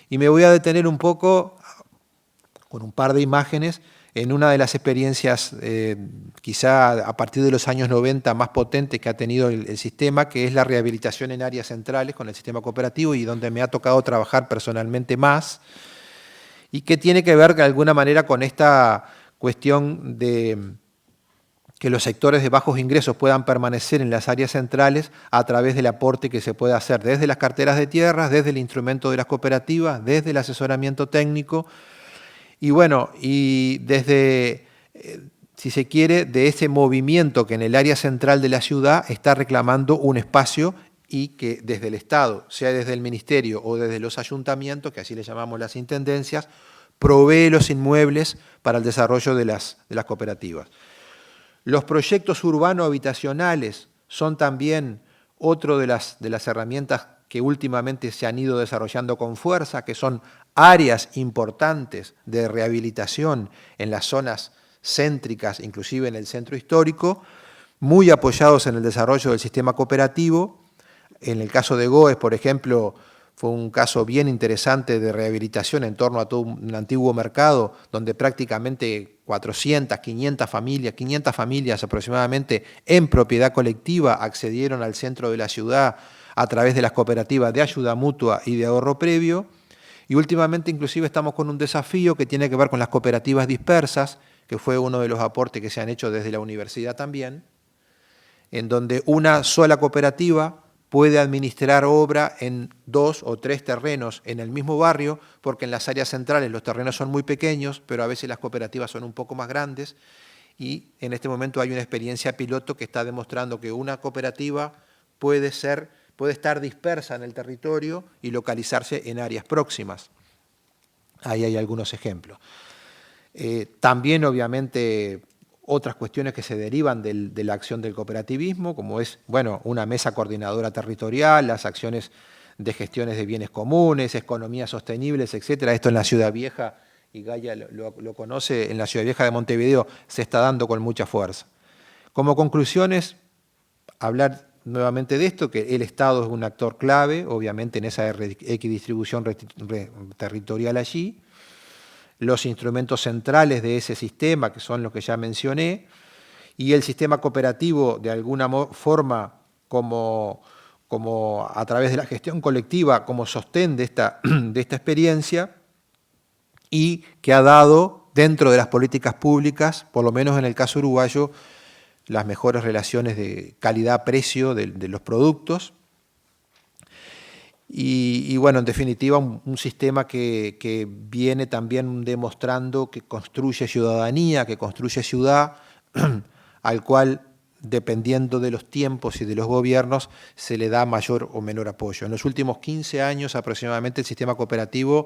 [SPEAKER 3] Y me voy a detener un poco, con un par de imágenes, en una de las experiencias quizá a partir de los años 90 más potentes que ha tenido el sistema, que es la rehabilitación en áreas centrales con el sistema cooperativo y donde me ha tocado trabajar personalmente más y que tiene que ver de alguna manera con esta cuestión de que los sectores de bajos ingresos puedan permanecer en las áreas centrales a través del aporte que se puede hacer desde las carteras de tierras, desde el instrumento de las cooperativas, desde el asesoramiento técnico. Y bueno, y desde, si se quiere, de ese movimiento que en el área central de la ciudad está reclamando un espacio y que desde el Estado, sea desde el Ministerio o desde los ayuntamientos, que así le llamamos las intendencias, provee los inmuebles para el desarrollo de las cooperativas. Los proyectos urbano-habitacionales son también otro de las herramientas que últimamente se han ido desarrollando con fuerza, que son áreas importantes de rehabilitación en las zonas céntricas, inclusive en el centro histórico, muy apoyados en el desarrollo del sistema cooperativo. En el caso de Goes, por ejemplo, fue un caso bien interesante de rehabilitación en torno a todo un antiguo mercado, donde prácticamente 400, 500 familias aproximadamente en propiedad colectiva accedieron al centro de la ciudad a través de las cooperativas de ayuda mutua y de ahorro previo. Y últimamente inclusive estamos con un desafío que tiene que ver con las cooperativas dispersas, que fue uno de los aportes que se han hecho desde la universidad también, en donde una sola cooperativa puede administrar obra en 2 o 3 terrenos en el mismo barrio, porque en las áreas centrales los terrenos son muy pequeños, pero a veces las cooperativas son un poco más grandes, y en este momento hay una experiencia piloto que está demostrando que una cooperativa puede estar dispersa en el territorio y localizarse en áreas próximas. Ahí hay algunos ejemplos. También, obviamente, otras cuestiones que se derivan de la acción del cooperativismo, como es, bueno, una mesa coordinadora territorial, las acciones de gestiones de bienes comunes, economías sostenibles, etcétera. Esto en la Ciudad Vieja, y Gaia lo conoce, en la Ciudad Vieja de Montevideo se está dando con mucha fuerza. Como conclusiones, hablar nuevamente de esto, que el Estado es un actor clave, obviamente, en esa equidistribución territorial allí. Los instrumentos centrales de ese sistema, que son los que ya mencioné, y el sistema cooperativo, de alguna forma, como a través de la gestión colectiva, como sostén de esta experiencia, y que ha dado, dentro de las políticas públicas, por lo menos en el caso uruguayo, las mejores relaciones de calidad-precio de los productos. Y bueno, en definitiva, un sistema que viene también demostrando que construye ciudadanía, que construye ciudad, al cual, dependiendo de los tiempos y de los gobiernos, se le da mayor o menor apoyo. En los últimos 15 años aproximadamente el sistema cooperativo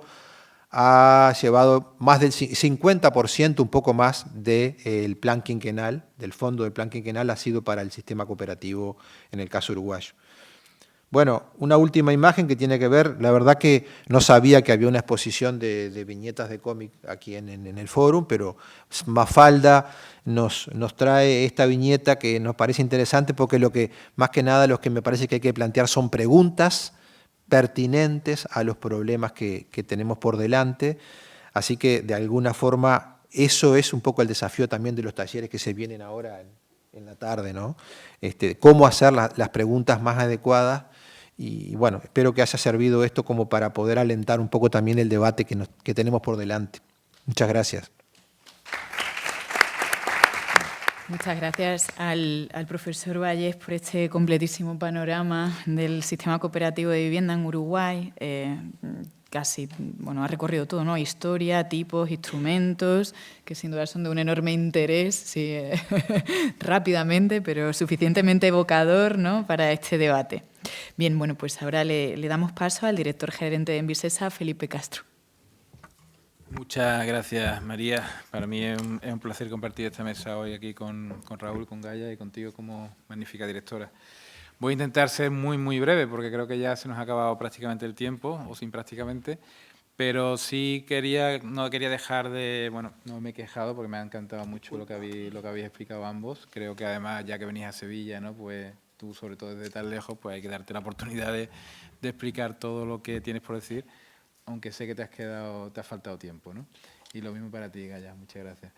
[SPEAKER 3] ha llevado más del 50%, un poco más, del plan quinquenal, del fondo del plan quinquenal ha sido para el sistema cooperativo en el caso uruguayo. Bueno, una última imagen que tiene que ver, la verdad que no sabía que había una exposición de viñetas de cómic aquí en el fórum, pero Mafalda nos trae esta viñeta que nos parece interesante porque más que nada lo que me parece que hay que plantear son preguntas pertinentes a los problemas que tenemos por delante. Así que, de alguna forma, eso es un poco el desafío también de los talleres que se vienen ahora en la tarde, ¿no? Cómo hacer las preguntas más adecuadas. Y bueno, espero que haya servido esto como para poder alentar un poco también el debate que tenemos por delante. Muchas gracias.
[SPEAKER 1] Muchas gracias al profesor Valles por este completísimo panorama del sistema cooperativo de vivienda en Uruguay. Casi, bueno, ha recorrido todo, ¿no? Historia, tipos, instrumentos, que sin duda son de un enorme interés, sí, rápidamente, pero suficientemente evocador, ¿no?, para este debate. Bien, bueno, pues ahora le damos paso al director gerente de Envisesa, Felipe Castro.
[SPEAKER 4] Muchas gracias, María. Para mí es un placer compartir esta mesa hoy aquí con Raúl, con Gaia y contigo como magnífica directora. Voy a intentar ser muy, muy breve porque creo que ya se nos ha acabado prácticamente el tiempo, o sin prácticamente, pero sí no quería dejar de... Bueno, no me he quejado porque me ha encantado mucho lo que habéis explicado ambos. Creo que además, ya que venís a Sevilla, ¿no?, pues tú, sobre todo desde tan lejos, pues hay que darte la oportunidad de explicar todo lo que tienes por decir, aunque sé que te ha faltado tiempo, ¿no? Y lo mismo para ti, Gaia, muchas gracias.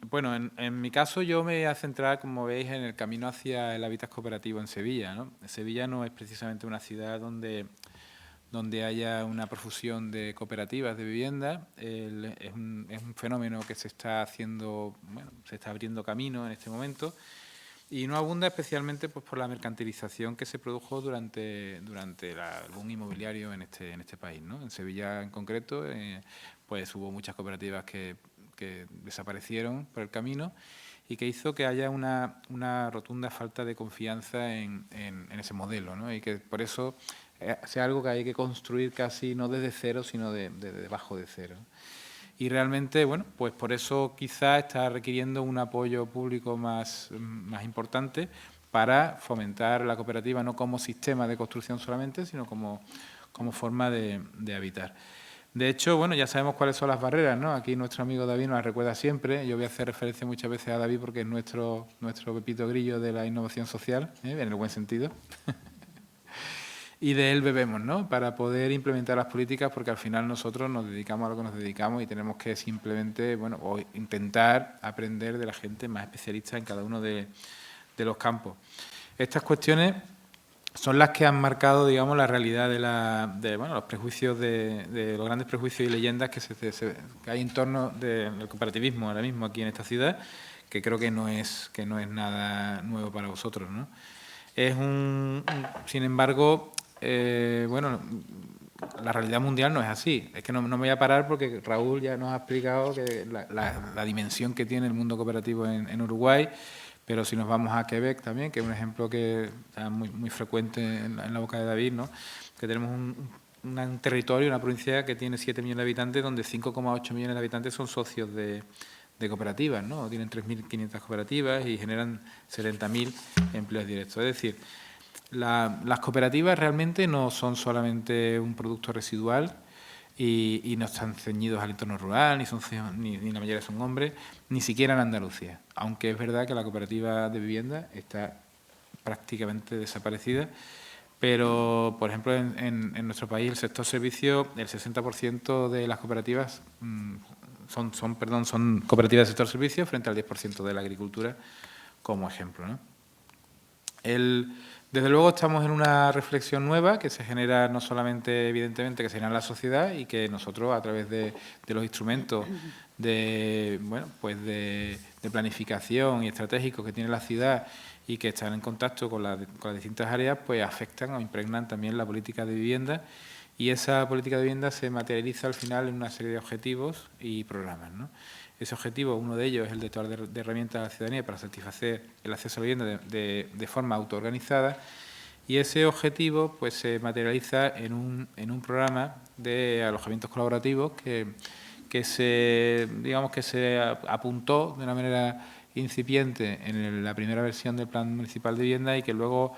[SPEAKER 4] Bueno, en mi caso yo me voy a centrar, como veis, en el camino hacia el hábitat cooperativo en Sevilla, ¿no? Sevilla no es precisamente una ciudad donde haya una profusión de cooperativas de vivienda. Es un fenómeno que se está haciendo, bueno, se está abriendo camino en este momento. Y no abunda especialmente pues, por la mercantilización que se produjo durante el boom inmobiliario en este país, ¿no? En Sevilla, en concreto, pues hubo muchas cooperativas que desaparecieron por el camino y que hizo que haya una rotunda falta de confianza en ese modelo, ¿no? Y que por eso sea algo que hay que construir casi no desde cero, sino de debajo de cero. Y realmente, bueno, pues por eso quizá está requiriendo un apoyo público más importante, para fomentar la cooperativa no como sistema de construcción solamente, sino como forma de habitar. De hecho, bueno, ya sabemos cuáles son las barreras, ¿no? Aquí nuestro amigo David nos las recuerda siempre. Yo voy a hacer referencia muchas veces a David porque es nuestro Pepito Grillo de la innovación social, en el buen sentido. Y de él bebemos, ¿no? Para poder implementar las políticas, porque al final nosotros nos dedicamos a lo que nos dedicamos y tenemos que simplemente, bueno, o intentar aprender de la gente más especialista en cada uno de los campos. Estas cuestiones son las que han marcado, digamos, la realidad de los prejuicios, de los grandes prejuicios y leyendas que hay en torno del cooperativismo ahora mismo aquí en esta ciudad, que creo que no es nada nuevo para vosotros, ¿no? Sin embargo, bueno, la realidad mundial no es así. Es que no me voy a parar porque Raúl ya nos ha explicado que la dimensión que tiene el mundo cooperativo en Uruguay. Pero si nos vamos a Quebec también, que es un ejemplo que está muy frecuente en la boca de David, ¿no? Que tenemos un territorio, una provincia que tiene 7 millones de habitantes, donde 5,8 millones de habitantes son socios de cooperativas, ¿no? Tienen 3.500 cooperativas y generan 70.000 empleos directos. Es decir, las cooperativas realmente no son solamente un producto residual, y no están ceñidos al entorno rural, ni la mayoría son hombres, ni siquiera en Andalucía. Aunque es verdad que la cooperativa de vivienda está prácticamente desaparecida, pero, por ejemplo, en nuestro país, el sector servicio, el 60% de las cooperativas son cooperativas del sector servicio frente al 10% de la agricultura, como ejemplo, ¿no? Desde luego estamos en una reflexión nueva que se genera no solamente, evidentemente, que se genera en la sociedad y que nosotros, a través de los instrumentos de planificación y estratégicos que tiene la ciudad y que están en contacto con las distintas áreas, pues afectan o impregnan también la política de vivienda, y esa política de vivienda se materializa al final en una serie de objetivos y programas, ¿no? Ese objetivo, uno de ellos, es el de dotar de herramientas a la ciudadanía para satisfacer el acceso a la vivienda de forma autoorganizada, y ese objetivo pues se materializa en un programa de alojamientos colaborativos que se apuntó de una manera incipiente en la primera versión del Plan Municipal de Vivienda, y que luego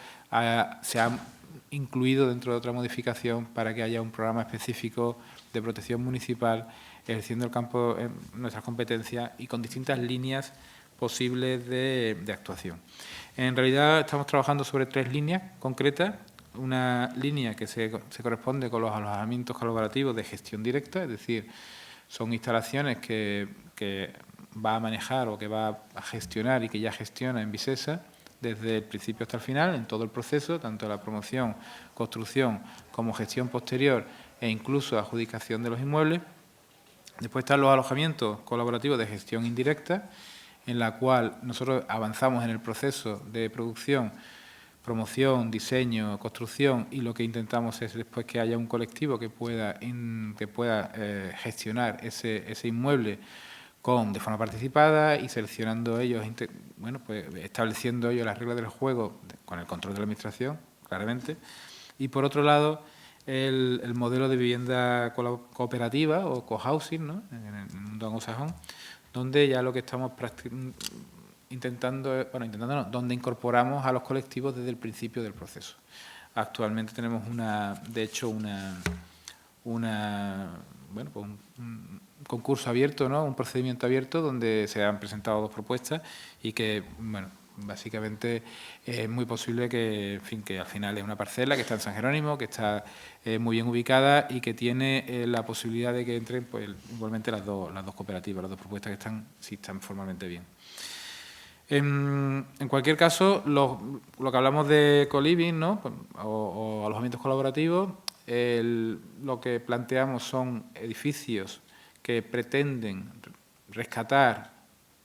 [SPEAKER 4] se ha incluido dentro de otra modificación para que haya un programa específico de protección municipal, ejerciendo el campo en nuestras competencias y con distintas líneas posibles de actuación. En realidad estamos trabajando sobre 3 líneas concretas. Una línea que se corresponde con los alojamientos colaborativos de gestión directa, es decir, son instalaciones que va a manejar o que va a gestionar y que ya gestiona Envisesa desde el principio hasta el final, en todo el proceso, tanto la promoción, construcción como gestión posterior e incluso adjudicación de los inmuebles. Después están los alojamientos colaborativos de gestión indirecta, en la cual nosotros avanzamos en el proceso de producción, promoción, diseño, construcción, y lo que intentamos es después que haya un colectivo que pueda gestionar ese inmueble de forma participada y seleccionando ellos, pues estableciendo ellos las reglas del juego con el control de la administración, claramente. Y por otro lado, el modelo de vivienda cooperativa o cohousing, ¿no? En el mundo anglosajón, donde ya lo que estamos donde incorporamos a los colectivos desde el principio del proceso. Actualmente tenemos un concurso abierto, ¿no? Un procedimiento abierto donde se han presentado 2 propuestas y que, básicamente es muy posible que al final es una parcela que está en San Jerónimo, que está muy bien ubicada y que tiene la posibilidad de que entren pues igualmente las dos cooperativas, las 2 propuestas que están formalmente bien. En cualquier caso, lo que hablamos de co-living, ¿no? o alojamientos colaborativos, lo que planteamos son edificios que pretenden rescatar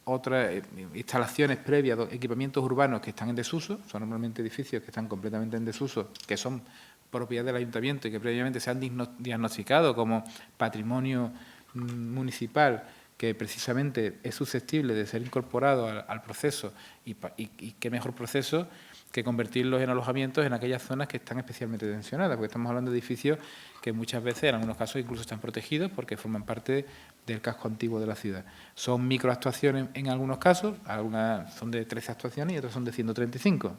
[SPEAKER 4] otras instalaciones previas, equipamientos urbanos que están en desuso. Son normalmente edificios que están completamente en desuso, que son propiedad del ayuntamiento y que previamente se han diagnosticado como patrimonio municipal, que precisamente es susceptible de ser incorporado al proceso, y qué mejor proceso que convertirlos en alojamientos en aquellas zonas que están especialmente tensionadas, porque estamos hablando de edificios que muchas veces, en algunos casos, incluso están protegidos porque forman parte del casco antiguo de la ciudad. Son microactuaciones en algunos casos, algunas son de 13 actuaciones y otras son de 135.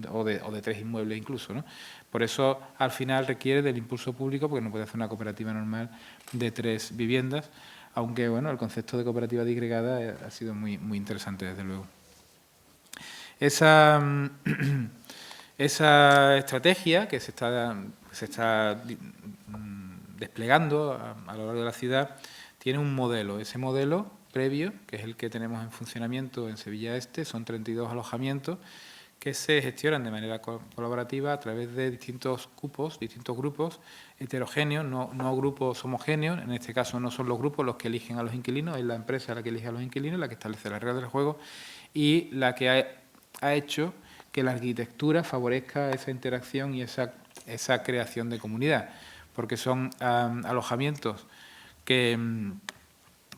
[SPEAKER 4] o de 3 inmuebles incluso, ¿no? Por eso, al final, requiere del impulso público, porque no puede hacer una cooperativa normal de 3 viviendas, aunque, bueno, el concepto de cooperativa disgregada ha sido muy, muy interesante, desde luego. Esa estrategia que se está desplegando a lo largo de la ciudad tiene un modelo. Ese modelo previo, que es el que tenemos en funcionamiento en Sevilla Este, son 32 alojamientos que se gestionan de manera colaborativa a través de distintos grupos heterogéneos, no grupos homogéneos. En este caso no son los grupos los que eligen a los inquilinos, es la empresa la que elige a los inquilinos, la que establece las reglas del juego y la que ha hecho que la arquitectura favorezca esa interacción y esa creación de comunidad, porque son alojamientos que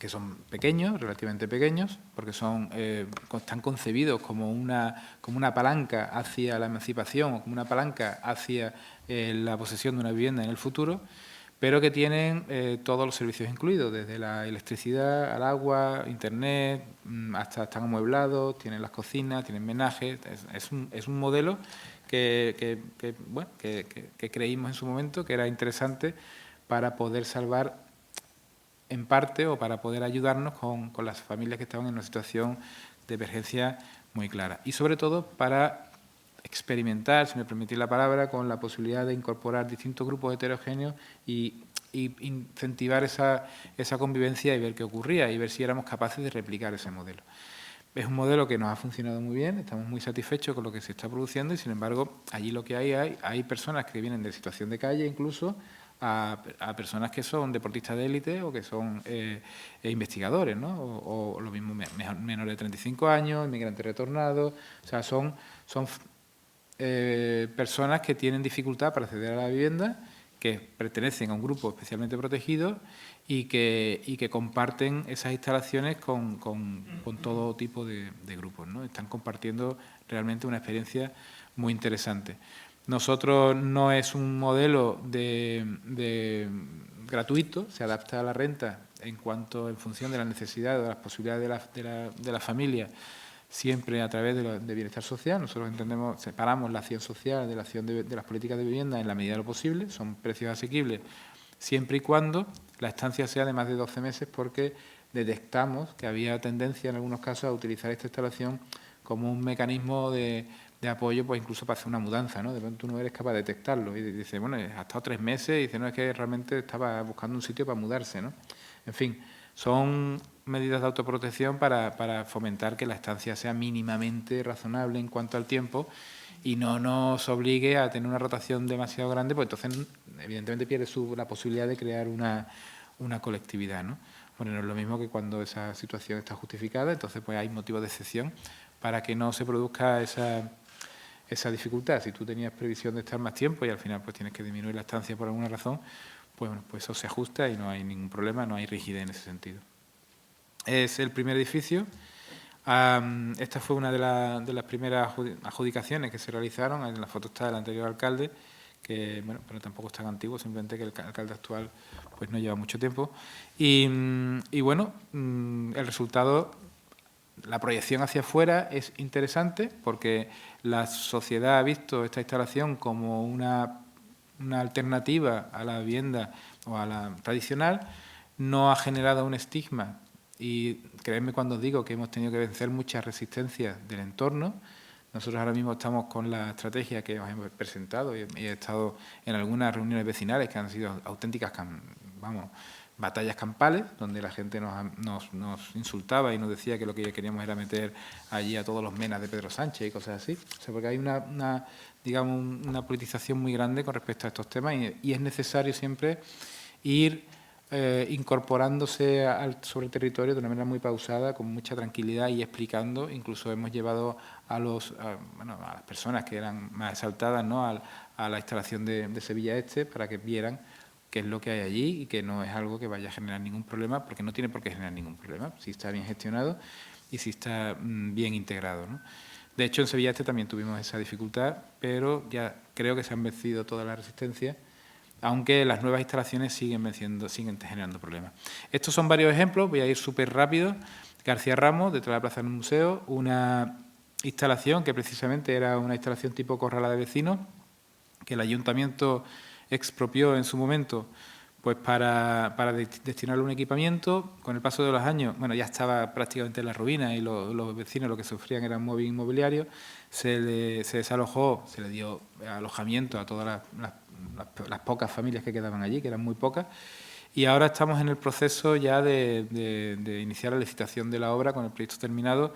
[SPEAKER 4] son pequeños, relativamente pequeños, porque están concebidos como una palanca hacia la emancipación o como una palanca hacia la posesión de una vivienda en el futuro, pero que tienen todos los servicios incluidos, desde la electricidad al agua, internet, hasta están amueblados, tienen las cocinas, tienen menajes. Es un modelo que creímos en su momento que era interesante para poder salvar en parte o para poder ayudarnos con las familias que estaban en una situación de emergencia muy clara. Y sobre todo para experimentar, si me permitís la palabra, con la posibilidad de incorporar distintos grupos heterogéneos y incentivar esa convivencia y ver qué ocurría y ver si éramos capaces de replicar ese modelo. Es un modelo que nos ha funcionado muy bien, estamos muy satisfechos con lo que se está produciendo y, sin embargo, allí lo que hay personas que vienen de situación de calle incluso, a personas que son deportistas de élite o que son investigadores, ¿no? O lo mismo, menores de 35 años, inmigrantes retornados. O sea, son personas que tienen dificultad para acceder a la vivienda, que pertenecen a un grupo especialmente protegido y que comparten esas instalaciones con todo tipo de grupos, ¿no? Están compartiendo realmente una experiencia muy interesante. Nosotros no es un modelo gratuito, se adapta a la renta en función de las necesidades o de las posibilidades de la familia, siempre a través de bienestar social. Nosotros separamos la acción social de la acción de las políticas de vivienda en la medida de lo posible, son precios asequibles, siempre y cuando la estancia sea de más de 12 meses, porque detectamos que había tendencia en algunos casos a utilizar esta instalación como un mecanismo de apoyo, pues incluso para hacer una mudanza, ¿no? De pronto tú no eres capaz de detectarlo y dice, bueno, ha estado 3 meses y dice, no, es que realmente estaba buscando un sitio para mudarse, ¿no? En fin, son medidas de autoprotección para fomentar que la estancia sea mínimamente razonable en cuanto al tiempo y no nos obligue a tener una rotación demasiado grande, pues entonces evidentemente pierde la posibilidad de crear una colectividad, ¿no? Bueno, no es lo mismo que cuando esa situación está justificada, entonces pues hay motivos de excepción para que no se produzca esa dificultad. Si tú tenías previsión de estar más tiempo y al final pues tienes que disminuir la estancia por alguna razón, pues bueno, pues eso se ajusta y no hay ningún problema, no hay rigidez en ese sentido. Es el primer edificio. Esta fue una de las primeras adjudicaciones que se realizaron. En la foto está del anterior alcalde, que bueno, pero tampoco es tan antiguo, simplemente que el alcalde actual pues no lleva mucho tiempo. Y bueno, el resultado, la proyección hacia afuera es interesante porque la sociedad ha visto esta instalación como una alternativa a la vivienda o a la tradicional, no ha generado un estigma y creedme cuando os digo que hemos tenido que vencer muchas resistencias del entorno. Nosotros ahora mismo estamos con la estrategia que os hemos presentado y he estado en algunas reuniones vecinales que han sido auténticas, batallas campales, donde la gente nos insultaba y nos decía que lo que queríamos era meter allí a todos los menas de Pedro Sánchez y cosas así. O sea, porque hay una politización muy grande con respecto a estos temas y es necesario siempre ir incorporándose sobre el territorio de una manera muy pausada, con mucha tranquilidad y explicando. Incluso hemos llevado a las personas que eran más exaltadas, ¿no?, a la instalación de Sevilla Este para que vieran qué es lo que hay allí y que no es algo que vaya a generar ningún problema, porque no tiene por qué generar ningún problema, si está bien gestionado y si está bien integrado, ¿no? De hecho, en Sevilla Este también tuvimos esa dificultad, pero ya creo que se han vencido todas las resistencias, aunque las nuevas instalaciones siguen generando problemas. Estos son varios ejemplos, voy a ir súper rápido. García Ramos, detrás de la Plaza del Museo, una instalación, que precisamente era una instalación tipo corrala de vecinos, que el ayuntamiento expropió en su momento pues para destinarlo a un equipamiento. Con el paso de los años, bueno, ya estaba prácticamente en la ruina y los vecinos lo que sufrían era un móvil inmobiliario, se desalojó, se le dio alojamiento a todas las pocas familias que quedaban allí, que eran muy pocas, y ahora estamos en el proceso ya de iniciar la licitación de la obra con el proyecto terminado,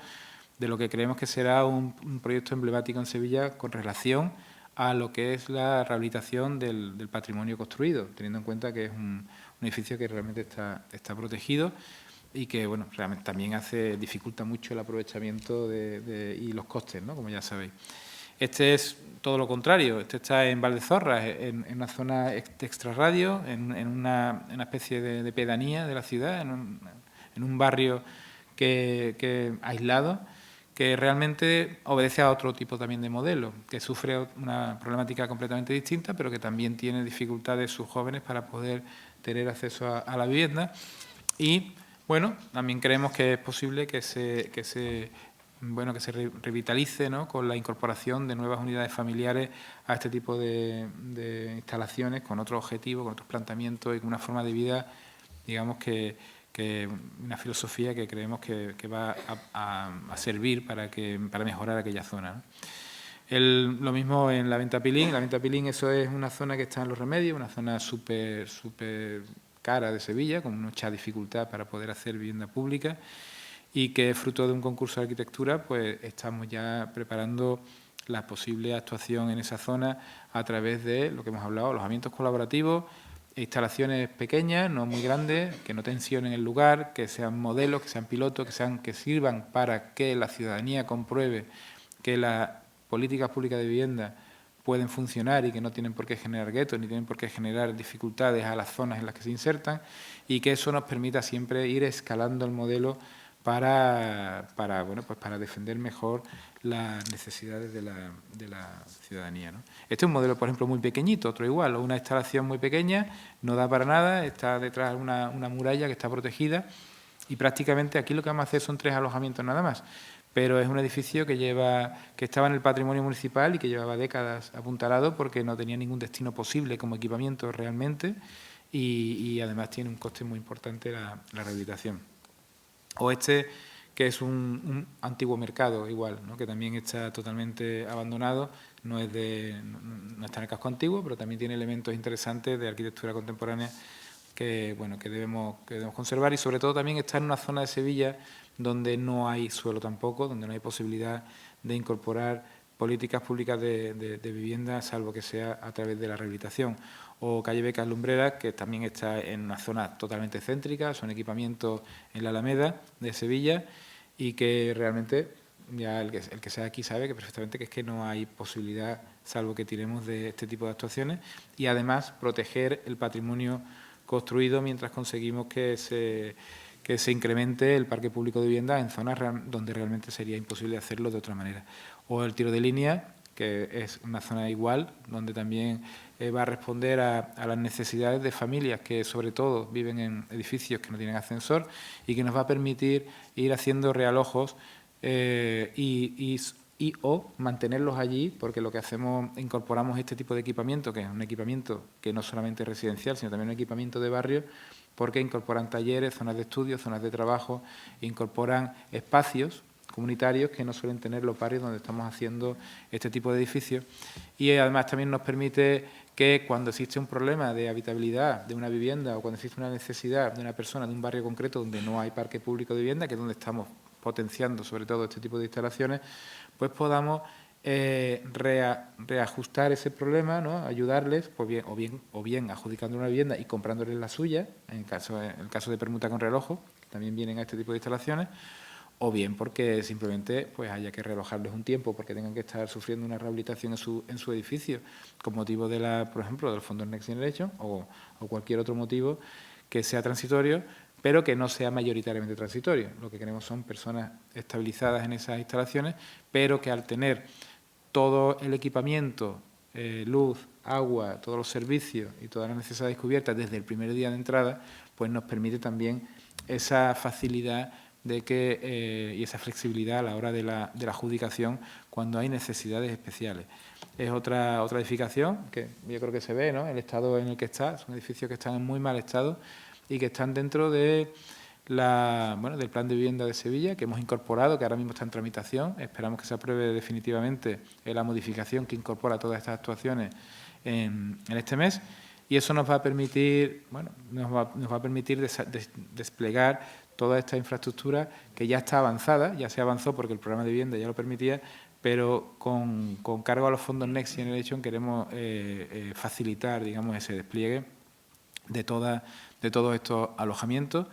[SPEAKER 4] de lo que creemos que será un proyecto emblemático en Sevilla con relación a lo que es la rehabilitación del patrimonio construido, teniendo en cuenta que es un edificio que realmente está protegido y que, bueno, realmente también dificulta mucho el aprovechamiento y los costes, ¿no?, como ya sabéis. Este es todo lo contrario, este está en Valdezorras, en una zona de extrarradio, en una especie de pedanía de la ciudad, en un barrio aislado, que realmente obedece a otro tipo también de modelo, que sufre una problemática completamente distinta, pero que también tiene dificultades sus jóvenes para poder tener acceso a la vivienda. Y, bueno, también creemos que es posible que se revitalice, ¿no?, con la incorporación de nuevas unidades familiares a este tipo de instalaciones, con otros objetivos, con otros planteamientos y con una forma de vida, digamos, que una filosofía que creemos que va a servir para mejorar aquella zona, ¿no? Lo mismo en la Venta Pilín. La Venta Pilín, eso es una zona que está en Los Remedios, una zona súper cara de Sevilla, con mucha dificultad para poder hacer vivienda pública, y que fruto de un concurso de arquitectura, pues estamos ya preparando la posible actuación en esa zona a través de lo que hemos hablado, alojamientos colaborativos, instalaciones pequeñas, no muy grandes, que no tensionen el lugar, que sean modelos, que sean pilotos, que sirvan para que la ciudadanía compruebe que las políticas públicas de vivienda pueden funcionar y que no tienen por qué generar guetos ni tienen por qué generar dificultades a las zonas en las que se insertan, y que eso nos permita siempre ir escalando el modelo para defender mejor las necesidades de la ciudadanía, ¿no? Este es un modelo, por ejemplo, muy pequeñito, otro igual, una instalación muy pequeña, no da para nada, está detrás de una muralla que está protegida, y prácticamente aquí lo que vamos a hacer son 3 alojamientos nada más, pero es un edificio que estaba en el patrimonio municipal y que llevaba décadas apuntalado porque no tenía ningún destino posible como equipamiento realmente, y además tiene un coste muy importante la rehabilitación. O este, que es un antiguo mercado igual, ¿no?, que también está totalmente abandonado, no está en el casco antiguo, pero también tiene elementos interesantes de arquitectura contemporánea que debemos conservar, y sobre todo también está en una zona de Sevilla donde no hay suelo tampoco, donde no hay posibilidad de incorporar políticas públicas de vivienda, salvo que sea a través de la rehabilitación. O calle Becas Lumbreras, que también está en una zona totalmente céntrica, son equipamientos en la Alameda de Sevilla, y que realmente ya el que sea aquí sabe que perfectamente que es que no hay posibilidad, salvo que tiremos de este tipo de actuaciones, y además proteger el patrimonio construido mientras conseguimos que se incremente el parque público de vivienda en zonas donde realmente sería imposible hacerlo de otra manera. O el tiro de línea, que es una zona igual, donde también va a responder a las necesidades de familias que sobre todo viven en edificios que no tienen ascensor, y que nos va a permitir ir haciendo realojos o mantenerlos allí, porque lo que hacemos, incorporamos este tipo de equipamiento, que es un equipamiento que no solamente es residencial, sino también un equipamiento de barrio, porque incorporan talleres, zonas de estudio, zonas de trabajo, incorporan espacios comunitarios que no suelen tener los barrios donde estamos haciendo este tipo de edificios, y además también nos permite que cuando existe un problema de habitabilidad de una vivienda, o cuando existe una necesidad de una persona de un barrio concreto donde no hay parque público de vivienda, que es donde estamos potenciando sobre todo este tipo de instalaciones, pues podamos reajustar ese problema, ¿no?, ayudarles, pues o bien adjudicando una vivienda y comprándoles la suya, en el caso de permuta con relojo, que también vienen a este tipo de instalaciones, o bien porque simplemente pues haya que realojarles un tiempo porque tengan que estar sufriendo una rehabilitación en su edificio con motivo por ejemplo, del Fondo Next Generation, o cualquier otro motivo que sea transitorio, pero que no sea mayoritariamente transitorio. Lo que queremos son personas estabilizadas en esas instalaciones, pero que al tener todo el equipamiento, luz, agua, todos los servicios y todas las necesidades cubiertas desde el primer día de entrada, pues nos permite también esa facilidad y esa flexibilidad a la hora de la adjudicación cuando hay necesidades especiales. Es otra edificación que yo creo que se ve, ¿no?, el estado en el que está. Son edificios que están en muy mal estado y que están dentro de del Plan de Vivienda de Sevilla, que hemos incorporado, que ahora mismo está en tramitación. Esperamos que se apruebe definitivamente la modificación que incorpora todas estas actuaciones en este mes. Y eso nos va a permitir, nos va a permitir desplegar toda esta infraestructura que ya está avanzada, ya se avanzó porque el programa de vivienda ya lo permitía, pero con cargo a los fondos Next Generation queremos facilitar, digamos, ese despliegue de todos estos alojamientos,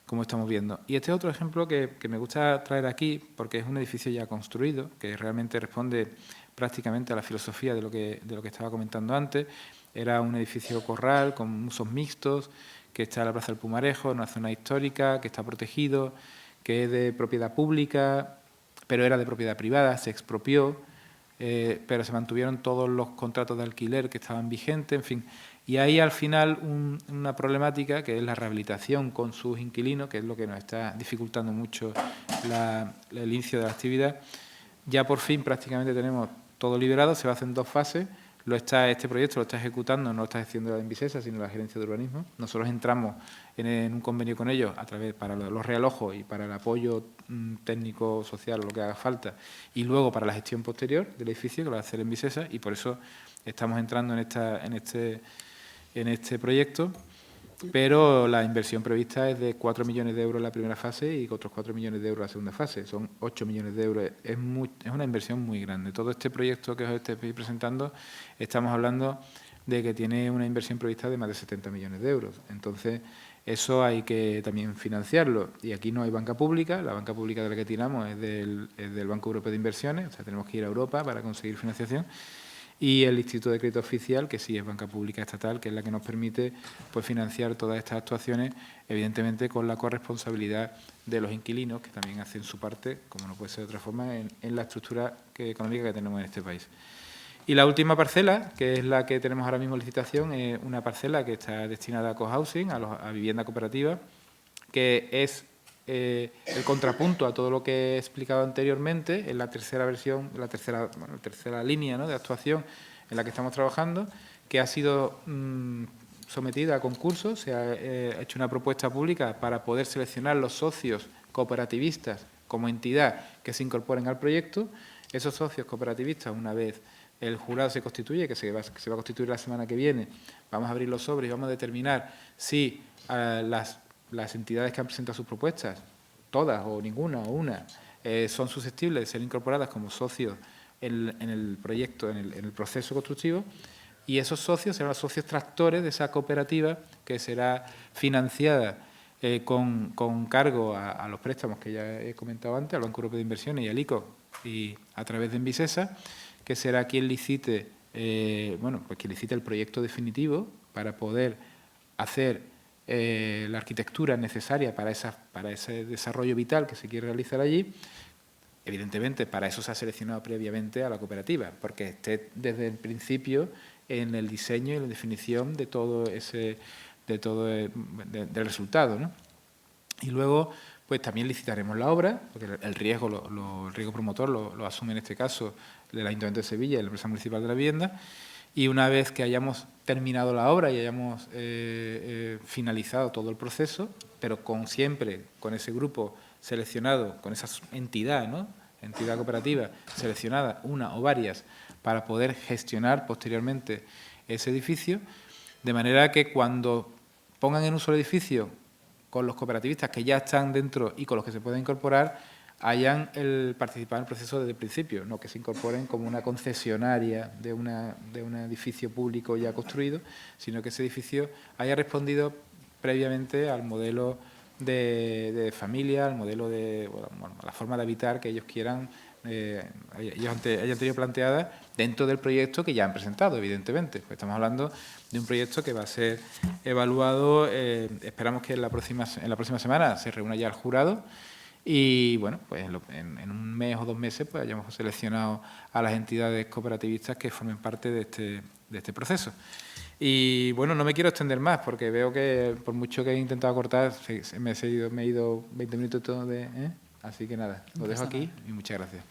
[SPEAKER 4] como estamos viendo. Y este es otro ejemplo que me gusta traer aquí, porque es un edificio ya construido, que realmente responde prácticamente a la filosofía de lo que estaba comentando antes. Era un edificio corral con usos mixtos, que está en la Plaza del Pumarejo, en una zona histórica, que está protegido, que es de propiedad pública, pero era de propiedad privada, se expropió, pero se mantuvieron todos los contratos de alquiler que estaban vigentes, en fin. Y hay al final una problemática que es la rehabilitación con sus inquilinos, que es lo que nos está dificultando mucho el inicio de la actividad. Ya por fin prácticamente tenemos todo liberado, se va a hacer en 2 fases. Este proyecto lo está ejecutando, no lo está haciendo la Envisesa, sino la Gerencia de Urbanismo. Nosotros entramos en un convenio con ellos para los realojos y para el apoyo técnico, social o lo que haga falta, y luego para la gestión posterior del edificio, que lo va a hacer Envisesa, y por eso estamos entrando en este proyecto. Pero la inversión prevista es de 4 millones de euros en la primera fase y otros 4 millones de euros en la segunda fase. Son 8 millones de euros. Es una inversión muy grande. Todo este proyecto que os estoy presentando, estamos hablando de que tiene una inversión prevista de más de 70 millones de euros. Entonces, eso hay que también financiarlo. Y aquí no hay banca pública. La banca pública de la que tiramos es del Banco Europeo de Inversiones. O sea, tenemos que ir a Europa para conseguir financiación. Y el Instituto de Crédito Oficial, que sí es banca pública estatal, que es la que nos permite financiar todas estas actuaciones, evidentemente con la corresponsabilidad de los inquilinos, que también hacen su parte, como no puede ser de otra forma, en la estructura económica que tenemos en este país. Y la última parcela, que es la que tenemos ahora mismo en licitación, es una parcela que está destinada a cohousing, a vivienda cooperativa, que es el contrapunto a todo lo que he explicado anteriormente, en la tercera versión, la tercera línea, ¿no?, de actuación en la que estamos trabajando, que ha sido sometida a concurso. Se ha hecho una propuesta pública para poder seleccionar los socios cooperativistas como entidad que se incorporen al proyecto. Esos socios cooperativistas, una vez el jurado se constituye, que se va a constituir la semana que viene, vamos a abrir los sobres y vamos a determinar si las entidades que han presentado sus propuestas, todas o ninguna o una, son susceptibles de ser incorporadas como socios en el proyecto, en el proceso constructivo, y esos socios serán los socios tractores de esa cooperativa que será financiada con cargo a los préstamos que ya he comentado antes, al Banco Europeo de Inversiones y al ICO, y a través de Envisesa, que será quien licite, quien licite el proyecto definitivo para poder hacer la arquitectura necesaria para ese desarrollo vital que se quiere realizar allí. Evidentemente, para eso se ha seleccionado previamente a la cooperativa, porque esté desde el principio en el diseño y la definición de todo del resultado, ¿no? Y luego, pues también licitaremos la obra, porque el riesgo promotor lo asume en este caso el Ayuntamiento de Sevilla y la Empresa Municipal de la Vivienda. Y una vez que hayamos terminado la obra y hayamos finalizado todo el proceso, pero siempre con ese grupo seleccionado, con esa entidad, ¿no?, entidad cooperativa seleccionada, una o varias, para poder gestionar posteriormente ese edificio, de manera que cuando pongan en uso el edificio con los cooperativistas que ya están dentro y con los que se pueden incorporar, hayan participado en el proceso desde el principio, no que se incorporen como una concesionaria de un edificio público ya construido, sino que ese edificio haya respondido previamente al modelo de familia, al modelo a la forma de habitar que ellos quieran, hayan tenido planteada dentro del proyecto que ya han presentado, evidentemente. Pues estamos hablando de un proyecto que va a ser evaluado, esperamos que en la próxima semana se reúna ya el jurado. Y bueno, pues en un mes o 2 meses pues hayamos seleccionado a las entidades cooperativistas que formen parte de este proceso. Y bueno, no me quiero extender más porque veo que por mucho que he intentado cortar, me he ido 20 minutos todo de... Así que nada, lo dejo aquí y muchas gracias.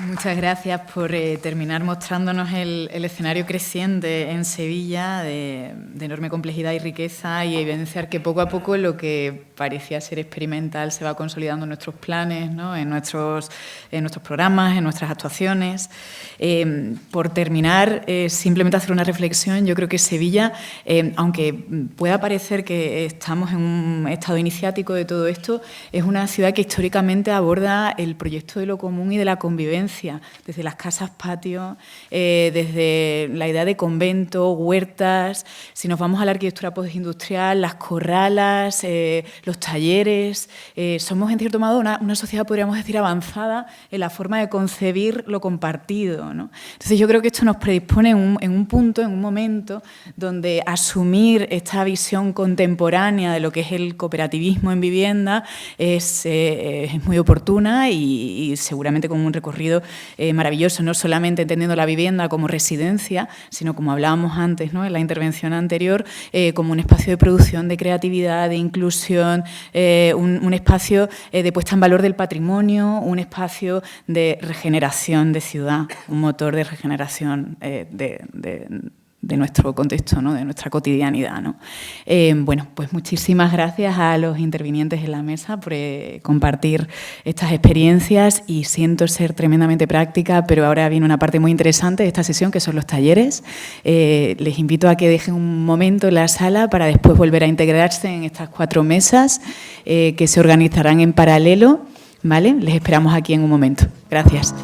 [SPEAKER 1] Muchas gracias por terminar mostrándonos el escenario creciente en Sevilla de enorme complejidad y riqueza y evidenciar que poco a poco lo que parecía ser experimental se va consolidando en nuestros planes, ¿no? en nuestros programas, en nuestras actuaciones. Por terminar, simplemente hacer una reflexión. Yo creo que Sevilla, aunque pueda parecer que estamos en un estado iniciático de todo esto, es una ciudad que históricamente aborda el proyecto de lo común y de la convivencia, desde las casas patio, desde la idea de convento, huertas. Si nos vamos a la arquitectura postindustrial, las corralas, los talleres, somos en cierto modo una sociedad, podríamos decir, avanzada en la forma de concebir lo compartido, ¿no? Entonces yo creo que esto nos predispone en un punto, en un momento, donde asumir esta visión contemporánea de lo que es el cooperativismo en vivienda es muy oportuna y seguramente con un recorrido maravilloso, no solamente entendiendo la vivienda como residencia, sino como hablábamos antes, ¿no? en la intervención anterior, como un espacio de producción, de creatividad, de inclusión, un espacio de puesta en valor del patrimonio, un espacio de regeneración de ciudad, un motor de regeneración de nuestro contexto, ¿no? de nuestra cotidianidad, ¿no? Bueno, pues muchísimas gracias a los intervinientes en la mesa por compartir estas experiencias y siento ser tremendamente práctica, pero ahora viene una parte muy interesante de esta sesión que son los talleres. Les invito a que dejen un momento en la sala para después volver a integrarse en estas 4 mesas que se organizarán en paralelo, ¿vale? Les esperamos aquí en un momento. Gracias.